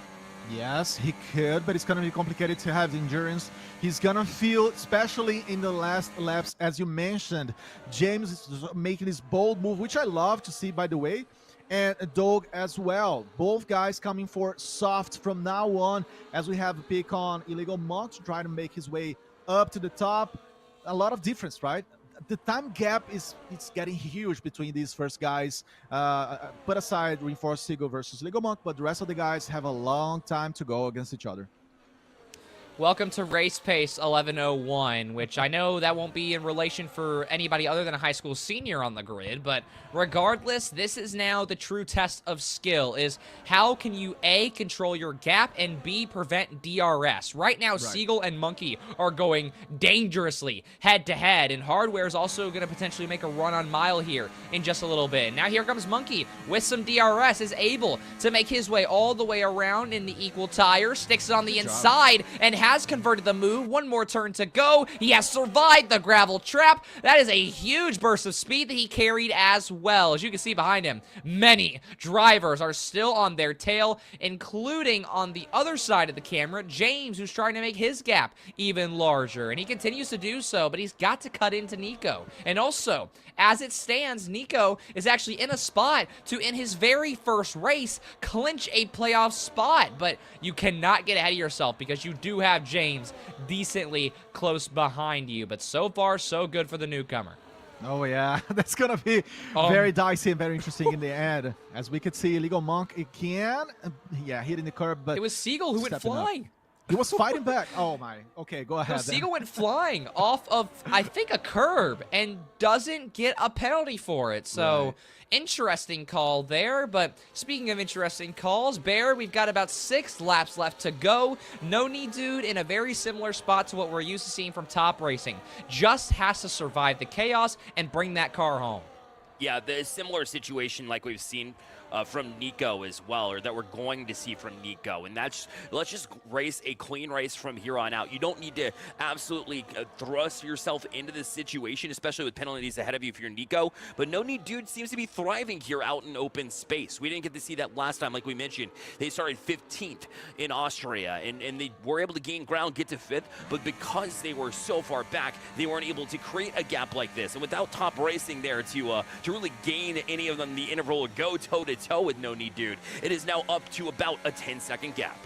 Yes, he could, but it's going to be complicated to have the endurance. He's going to feel, especially in the last laps, as you mentioned, James is making this bold move, which I love to see, by the way, and Doug as well. Both guys coming for soft from now on, as we have a pick on Illegal Monk to try to make his way up to the top. A lot of difference, right? The time gap it's getting huge between these first guys. Put aside Reinforced Seagull versus Legal Monk, but the rest of the guys have a long time to go against each other. Welcome to Race Pace 1101, which I know that won't be in relation for anybody other than a high school senior on the grid, but regardless, this is now the true test of skill, is how can you A, control your gap, and B, prevent DRS. Right now, Seagull and Monkey are going dangerously head-to-head, and Hardware is also going to potentially make a run on Mile here in just a little bit. Now here comes Monkey with some DRS, is able to make his way all the way around in the equal tire, sticks it on the inside, and has converted the move. One more turn to go. He has survived the gravel trap. That is a huge burst of speed that he carried as well. As you can see behind him, many drivers are still on their tail, including on the other side of the camera, James, who's trying to make his gap even larger. And he continues to do so, but he's got to cut into Nico. And also, as it stands, Nico is actually in a spot to, in his very first race, clinch a playoff spot. But you cannot get ahead of yourself because you do have James decently close behind you. But so far, so good for the newcomer. Oh yeah, that's gonna be very dicey and very interesting in the end. As we could see, Illegal Monk again, hitting the curb, but it was Seagull who went flying. He was fighting back. Oh my. Okay, go ahead. No, Seagull went flying off of, I think, a curb and doesn't get a penalty for it. So, interesting call there. But speaking of interesting calls, Bear, we've got about 6 laps left to go. No Knee Dude in a very similar spot to what we're used to seeing from Top Racing. Just has to survive the chaos and bring that car home. Yeah, the similar situation like we've seen from Nico as well, or that we're going to see from Nico. And let's just race a clean race from here on out. You don't need to absolutely thrust yourself into this situation, especially with penalties ahead of you if you're Nico. But No Need Dude seems to be thriving here out in open space. We didn't get to see that last time, like we mentioned. They started 15th in Austria, and they were able to gain ground, get to 5th, but because they were so far back, they weren't able to create a gap like this. And without top racing there to really gain any of them the interval or go toe-to-toe with No Need Dude, it is now up to about a 10-second gap.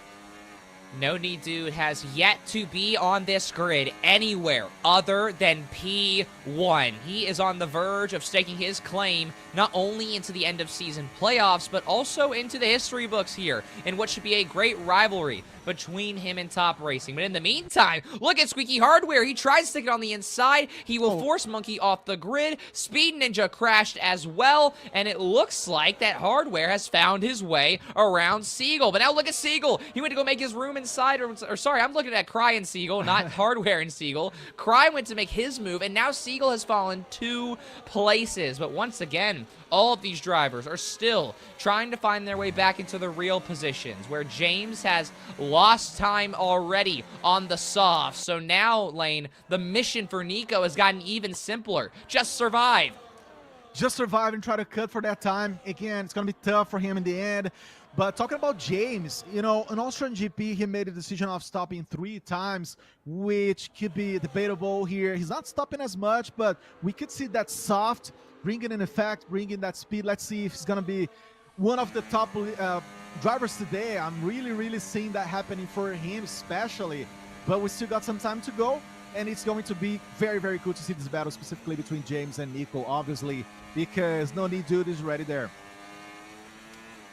No Need Dude has yet to be on this grid anywhere other than P1. He is on the verge of staking his claim not only into the end of season playoffs, but also into the history books here in what should be a great rivalry between him and Top Racing. But in the meantime, look at Squeaky Hardware. He tried to stick it on the inside. He will force Monkey off the grid. Speed Ninja crashed as well, and it looks like that Hardware has found his way around Seagull. But now look at Seagull. He went to go make his room inside, or sorry, I'm looking at Cry and Seagull, not Hardware and Seagull. Cry went to make his move, and now Seagull has fallen 2 places. But once again, all of these drivers are still trying to find their way back into the real positions, where James has lost time already on the soft. So now, Lane, the mission for Nico has gotten even simpler. Just survive. Just survive and try to cut for that time. Again, it's going to be tough for him in the end. But talking about James, you know, in Austrian GP, he made a decision of stopping 3 times, which could be debatable here. He's not stopping as much, but we could see that soft bringing in effect, bringing that speed. Let's see if he's going to be one of the top drivers today. I'm really seeing that happening for him especially. But we still got some time to go, and it's going to be very cool to see this battle specifically between James and Nico, obviously, because No Need Dude is ready there.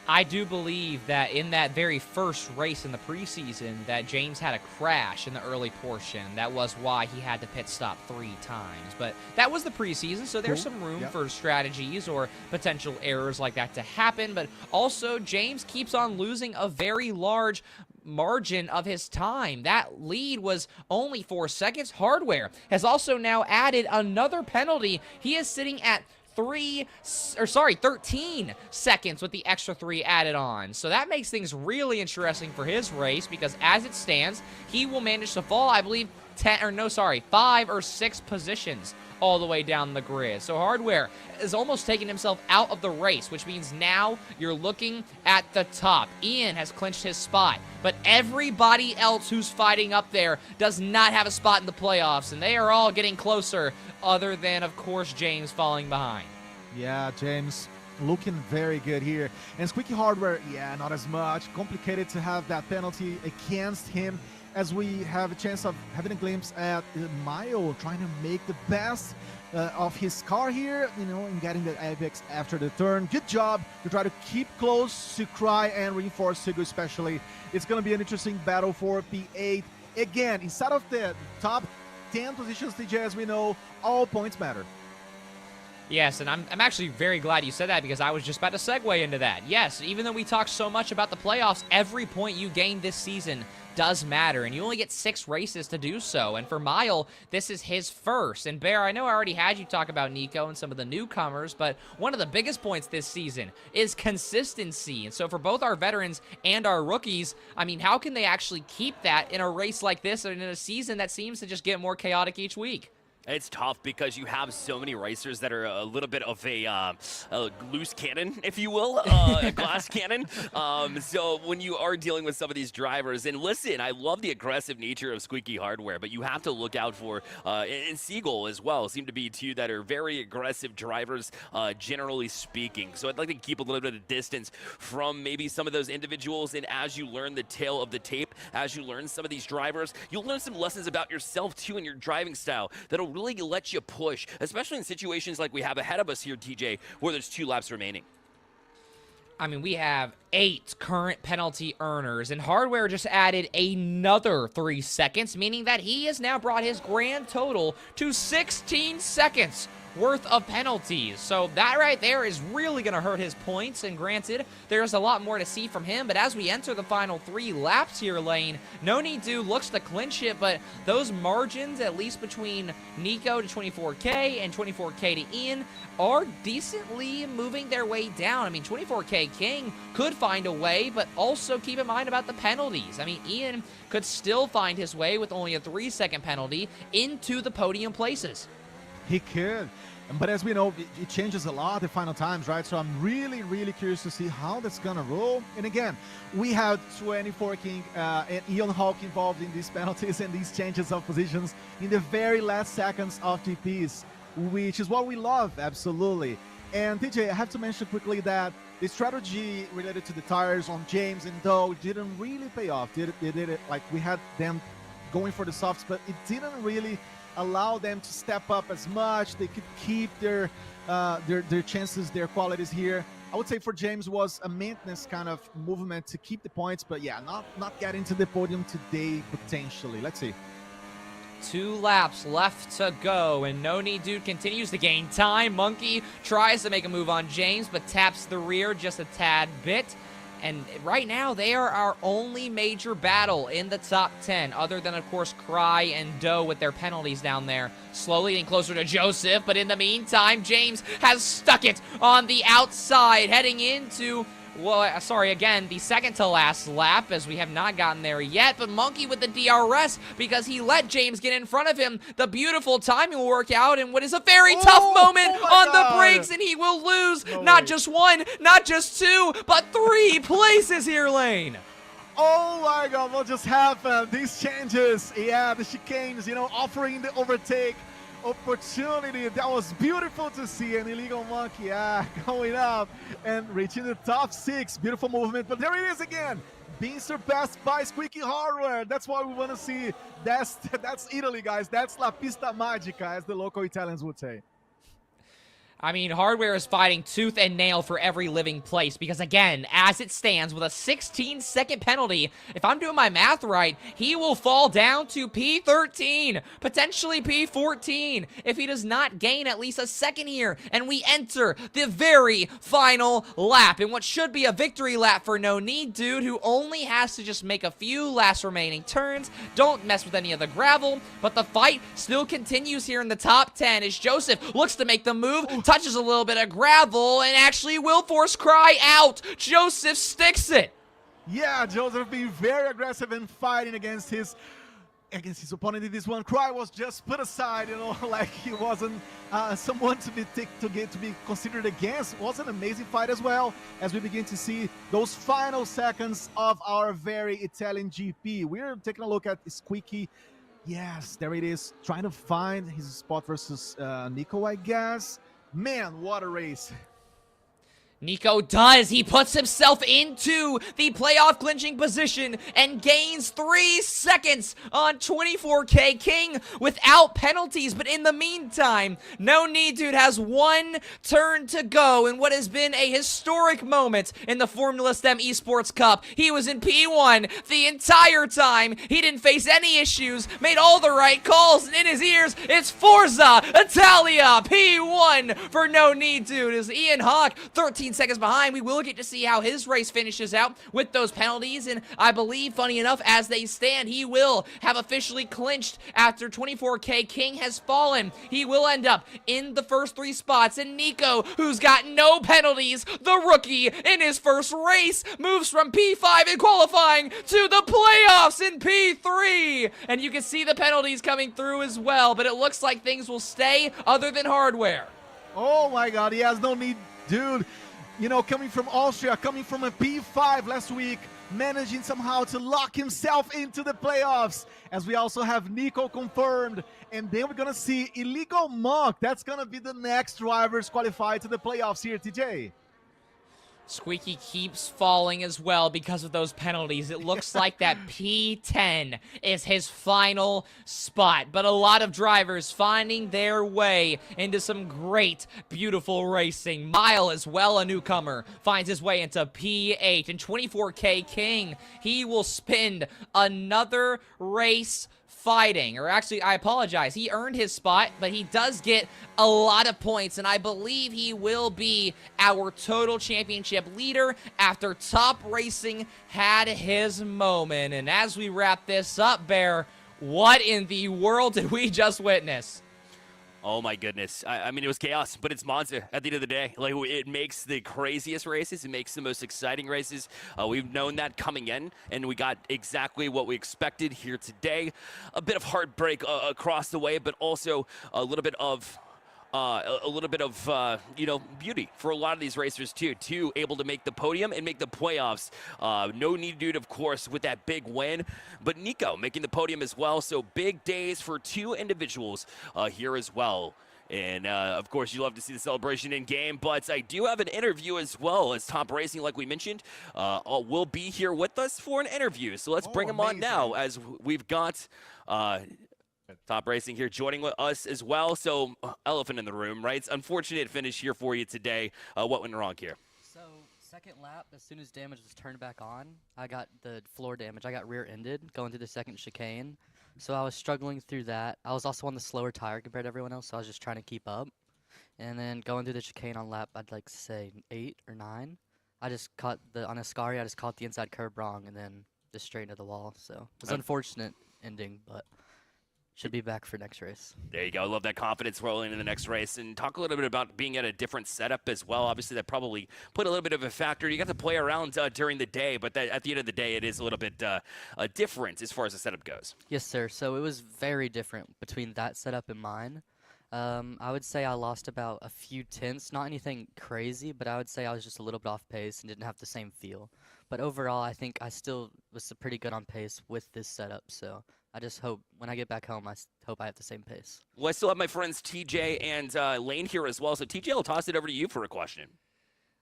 I do believe that in that very first race in the preseason that James had a crash in the early portion. That was why he had to pit stop 3 times. But that was the preseason, so there's some room for strategies or potential errors like that to happen. But also, James keeps on losing a very large margin of his time. That lead was only 4 seconds. Hardware has also now added another penalty. He is sitting at 13 seconds with the extra 3 added on. So that makes things really interesting for his race, because as it stands, he will manage to fall, I believe, 5 or 6 positions all the way down the grid. So Hardware is almost taking himself out of the race, which means now you're looking at the top. Ian has clinched his spot, but everybody else who's fighting up there does not have a spot in the playoffs, and they are all getting closer, other than, of course, James falling behind. Yeah, James looking very good here. And Squeaky Hardware, yeah, not as much. Complicated to have that penalty against him, as we have a chance of having a glimpse at Mile trying to make the best of his car here, you know, and getting the apex after the turn. Good job to try to keep close to Cry and reinforce Sigo especially. It's going to be an interesting battle for P8. Again, instead of the top 10 positions, TJ, as we know, all points matter. Yes, and I'm actually very glad you said that, because I was just about to segue into that. Yes, even though we talked so much about the playoffs, every point you gain this season does matter, and you only get 6 races to do so. And for Mile, this is his first. And Bear, I know I already had you talk about Nico and some of the newcomers, but one of the biggest points this season is consistency. And so for both our veterans and our rookies, I mean, how can they actually keep that in a race like this and in a season that seems to just get more chaotic each week? It's tough because you have so many racers that are a little bit of a loose cannon, if you will, a glass cannon. So when you are dealing with some of these drivers, and listen, I love the aggressive nature of Squeaky Hardware, but you have to look out for, and Seagull as well, seem to be 2 that are very aggressive drivers, generally speaking. So I'd like to keep a little bit of distance from maybe some of those individuals, and as you learn the tale of the tape, as you learn some of these drivers, you'll learn some lessons about yourself too and your driving style that'll really let you push, especially in situations like we have ahead of us here, TJ, where there's 2 laps remaining. I mean, we have 8 current penalty earners, and Hardware just added another 3 seconds, meaning that he has now brought his grand total to 16 seconds worth of penalties. So that right there is really going to hurt his points. And granted, there's a lot more to see from him. But as we enter the final 3 laps here, Lane, No Need Do looks to clinch it. But those margins, at least between Nico to 24K and 24K to Ian, are decently moving their way down. I mean, 24K King could find a way, but also keep in mind about the penalties. I mean, Ian could still find his way with only a 3-second penalty into the podium places. He could. But as we know, it changes a lot the final times, right? So I'm really, really curious to see how that's going to roll. And again, we have 24 King and Ian Hawk involved in these penalties and these changes of positions in the very last seconds of GPs, which is what we love, absolutely. And TJ, I have to mention quickly that the strategy related to the tires on James and Doe didn't really pay off. Like, we had them going for the softs, but it didn't really allow them to step up as much. They could keep their chances, their qualities here. I would say for James was a maintenance kind of movement to keep the points, but yeah, not getting to the podium today potentially. Let's see. 2 laps left to go, and No Need Dude continues to gain time. Monkey tries to make a move on James, but taps the rear just a tad bit. And right now, they are our only major battle in the top 10, other than, of course, Cry and Doe with their penalties down there. Slowly getting closer to Joseph, but in the meantime, James has stuck it on the outside, heading into... well, sorry, again, the second to last lap, as we have not gotten there yet, but Monkey with the DRS because he let James get in front of him. The beautiful timing will work out in what is a very tough moment on the brakes, and he will lose not just 1, not just 2, but 3 places here, Lane. Oh my God, what just happened? These changes, yeah, the chicanes, you know, offering the overtake opportunity. That was beautiful to see. An Illegal Monkey going up and reaching the top 6. Beautiful movement, but there he is again, being surpassed by Squeaky Hardware. That's what we want to see. That's Italy, guys. That's La Pista Magica, as the local Italians would say. I mean, Hardware is fighting tooth and nail for every living place because, again, as it stands with a 16-second penalty, if I'm doing my math right, he will fall down to P13, potentially P14, if he does not gain at least a second here, and we enter the very final lap in what should be a victory lap for No Need Dude, who only has to just make a few last remaining turns, don't mess with any of the gravel, but the fight still continues here in the top 10 as Joseph looks to make the move, touches a little bit of gravel, and actually will force Cry out. Joseph sticks it. Yeah, Joseph being very aggressive and fighting against his opponent in this one. Cry was just put aside, you know, like he wasn't someone to be considered against. It was an amazing fight as well, as we begin to see those final seconds of our very Italian GP. We're taking a look at Squeaky. Yes, there it is, trying to find his spot versus Nico, I guess. Man, what a race. Nico does. He puts himself into the playoff clinching position and gains 3 seconds on 24K King without penalties. But in the meantime, No Need Dude has 1 turn to go in what has been a historic moment in the Formula STEM Esports Cup. He was in P1 the entire time. He didn't face any issues, made all the right calls, and in his ears, it's Forza Italia P1 for No Need Dude. As Ian Hawk, 13 seconds behind. We will get to see how his race finishes out with those penalties, and I believe, funny enough, as they stand, he will have officially clinched after 24K King has fallen. He will end up in the first 3 spots, and Nico, who's got no penalties, the rookie in his first race, moves from P5 in qualifying to the playoffs in P3, and you can see the penalties coming through as well, but it looks like things will stay other than Hardware. Oh my God, he has No Need Dude. You know, coming from Austria, coming from a P5 last week, managing somehow to lock himself into the playoffs, as we also have Nico confirmed. And then we're going to see Illegal Monk. That's going to be the next drivers qualified to the playoffs here, TJ. Squeaky keeps falling as well because of those penalties. It looks like that P10 is his final spot. But a lot of drivers finding their way into some great, beautiful racing. Mile as well, a newcomer, finds his way into P8. And 24K King, he will spend another race fighting, or actually, I apologize. He earned his spot, but he does get a lot of points, and I believe he will be our total championship leader after Top Racing had his moment. And as we wrap this up, Bear, what in the world did we just witness? Oh my goodness. I mean, it was chaos, but it's Monza at the end of the day. Like, it makes the craziest races. It makes the most exciting races. We've known that coming in, and we got exactly what we expected here today. A bit of heartbreak across the way, but also a little bit of you know, beauty for a lot of these racers too, able to make the podium and make the playoffs. No need dude, of course, with that big win, but Nico making the podium as well. So big days for two individuals here as well. And, of course, you love to see the celebration in game, but I do have an interview as well as Top Racing, like we mentioned, will be here with us for an interview. So let's bring him on now, as we've got Top Racing here joining with us as well. So, elephant in the room, right? It's unfortunate finish here for you today. What went wrong here? So, second lap, as soon as damage was turned back on, I got the floor damage. I got rear-ended going through the second chicane. So I was struggling through that. I was also on the slower tire compared to everyone else, so I was just trying to keep up. And then going through the chicane on lap, I'd like to say 8 or 9. I just caught on Ascari, I just caught the inside curb wrong and then just straight into the wall. So it was unfortunate ending, but should be back for next race. There you go. I love that confidence rolling into the next race. And talk a little bit about being at a different setup as well. Obviously, that probably put a little bit of a factor. You got to play around during the day, but at the end of the day, it is a little bit different as far as the setup goes. Yes, sir. So it was very different between that setup and mine. I would say I lost about a few tenths. Not anything crazy, but I would say I was just a little bit off pace and didn't have the same feel. But overall, I think I still was pretty good on pace with this setup. So I just hope when I get back home, I hope I have the same pace. Well, I still have my friends TJ and Lane here as well. So TJ, I'll toss it over to you for a question.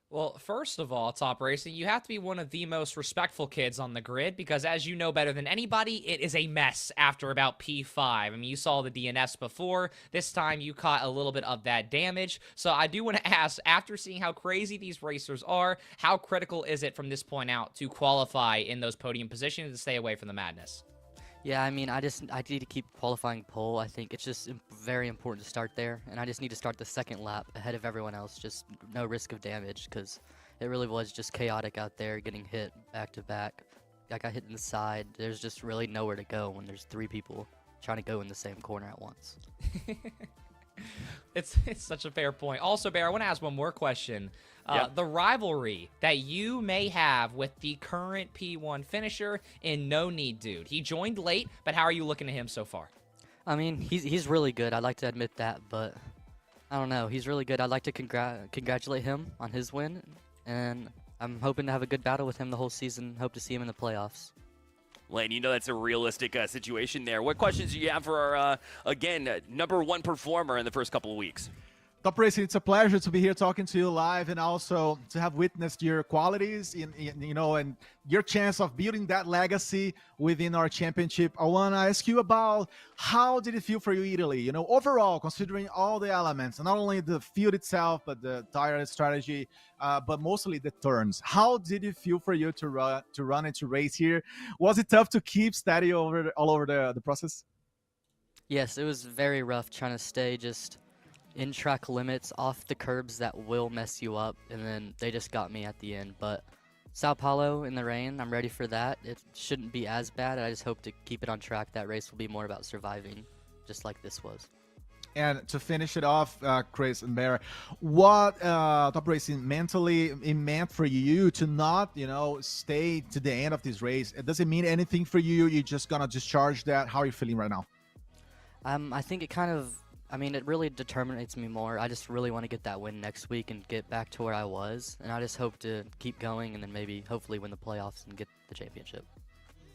Well, first of all, Top Racing, you have to be one of the most respectful kids on the grid because, as you know better than anybody, it is a mess after about P5. I mean, you saw the DNS before. This time, you caught a little bit of that damage. So I do want to ask, after seeing how crazy these racers are, how critical is it from this point out to qualify in those podium positions to stay away from the madness? Yeah, I mean, I need to keep qualifying pole. I think it's just very important to start there, and I just need to start the second lap ahead of everyone else, just no risk of damage, because it really was just chaotic out there, getting hit back to back. I got hit in the side. There's just really nowhere to go when there's 3 people trying to go in the same corner at once. It's such a fair point. Also, Bear, I want to ask one more question. The rivalry that you may have with the current P1 finisher in No Need Dude. He joined late, but how are you looking at him so far? I mean, he's really good. I'd like to admit that, but I don't know. He's really good. I'd like to congratulate him on his win, and I'm hoping to have a good battle with him the whole season. Hope to see him in the playoffs. Lane, you know that's a realistic situation there. What questions do you have for our, again, #1 performer in the first couple of weeks? Top Racing, it's a pleasure to be here talking to you live and also to have witnessed your qualities in you know, and your chance of building that legacy within our championship. I want to ask you about how did it feel for you, Italy? You know, overall, considering all the elements, not only the field itself, but the tire strategy, but mostly the turns. How did it feel for you to run and to race here? Was it tough to keep steady all over the process? Yes, it was very rough trying to stay just in track limits off the curbs that will mess you up, and then they just got me at the end. But Sao Paulo in the rain, I'm ready for that. It shouldn't be as bad. I just hope to keep it on track. That race will be more about surviving, just like this was. And to finish it off, Chris and Bear, what Top Racing mentally it meant for you to not, you know, stay to the end of this race? Does it mean anything for you? You're just gonna discharge that? How are you feeling right now? I think it kind of, I mean, it really determines me more. I just really want to get that win next week and get back to where I was. And I just hope to keep going and then maybe, hopefully, win the playoffs and get the championship.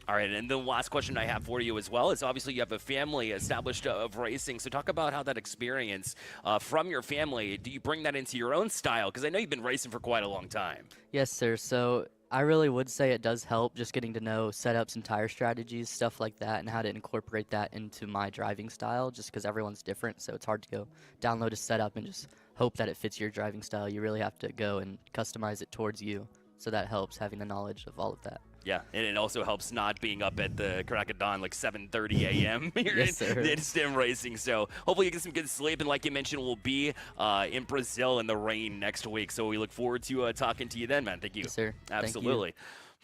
All right, and the last question I have for you as well is obviously you have a family established of racing. So talk about how that experience from your family, do you bring that into your own style? Because I know you've been racing for quite a long time. Yes, sir. So I really would say it does help just getting to know setups and tire strategies, stuff like that, and how to incorporate that into my driving style, just because everyone's different. So it's hard to go download a setup and just hope that it fits your driving style. You really have to go and customize it towards you. So that helps, having the knowledge of all of that. Yeah, and it also helps not being up at the crack of dawn, like 7:30 a.m. here Yes, in, sir. in sim racing. So hopefully you get some good sleep. And like you mentioned, we'll be in Brazil in the rain next week. So we look forward to talking to you then, man. Thank you. Yes, sir. Thank you. Absolutely.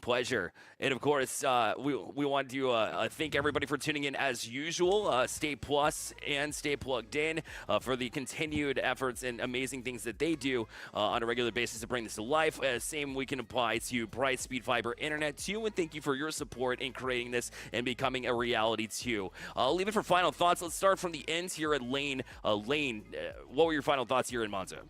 Pleasure. And of course, we want to thank everybody for tuning in as usual. Stay Plus and Stay Plugged In for the continued efforts and amazing things that they do on a regular basis to bring this to life. Same we can apply to Brightspeed Fiber Internet too. And thank you for your support in creating this and becoming a reality too. I'll leave it for final thoughts. Let's start from the ends here at Lane. Lane, what were your final thoughts here in Monza?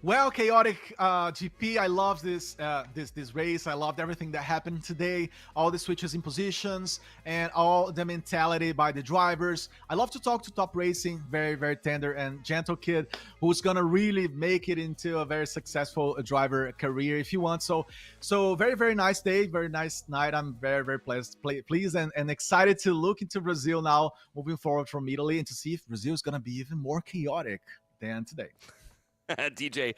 Well, chaotic GP, I love this this race. I loved everything that happened today, all the switches in positions and all the mentality by the drivers. I love to talk to Top Racing, very, very tender and gentle kid who's gonna really make it into a very successful driver career if you want. So very, very nice day, very nice night. I'm very, very pleased and excited to look into Brazil now, moving forward from Italy, and to see if Brazil is gonna be even more chaotic than today. DJ,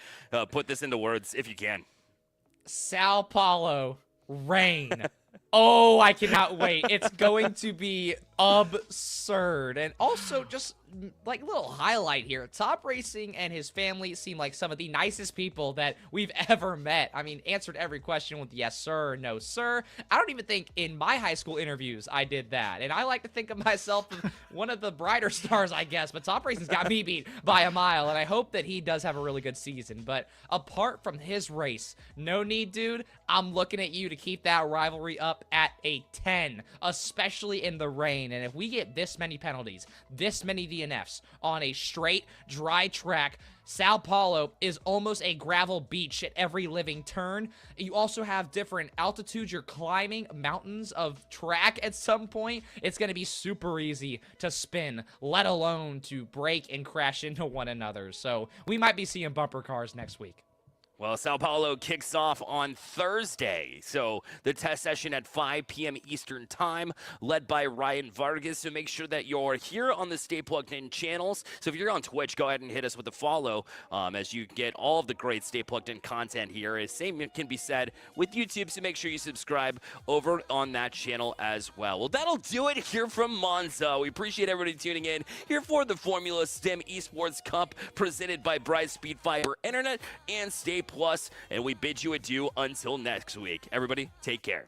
put this into words if you can. Sao Paulo, rain. Oh, I cannot wait. It's going to be absurd. And also, just like a little highlight here, Top Racing and his family seem like some of the nicest people that we've ever met. I mean, answered every question with yes, sir, or no, sir. I don't even think in my high school interviews I did that. And I like to think of myself as one of the brighter stars, I guess. But Top Racing's got me beat by a mile. And I hope that he does have a really good season. But apart from his race, no need, dude. I'm looking at you to keep that rivalry up at a 10, especially in the rain. And if we get this many penalties, this many DNFs on a straight, dry track, Sao Paulo is almost a gravel beach at every living turn. You also have different altitudes. You're climbing mountains of track at some point. It's going to be super easy to spin, let alone to break and crash into one another. So we might be seeing bumper cars next week. Well, Sao Paulo kicks off on Thursday, so the test session at 5 p.m. Eastern Time, led by Ryan Vargas. So make sure that you're here on the Stay Plugged In channels. So if you're on Twitch, go ahead and hit us with a follow as you get all of the great Stay Plugged In content here. Same can be said with YouTube, so make sure you subscribe over on that channel as well. Well, that'll do it here from Monza. We appreciate everybody tuning in here for the Formula STEM Esports Cup presented by Brightspeed Fiber Internet and Stay Plus, and we bid you adieu until next week. Everybody, take care.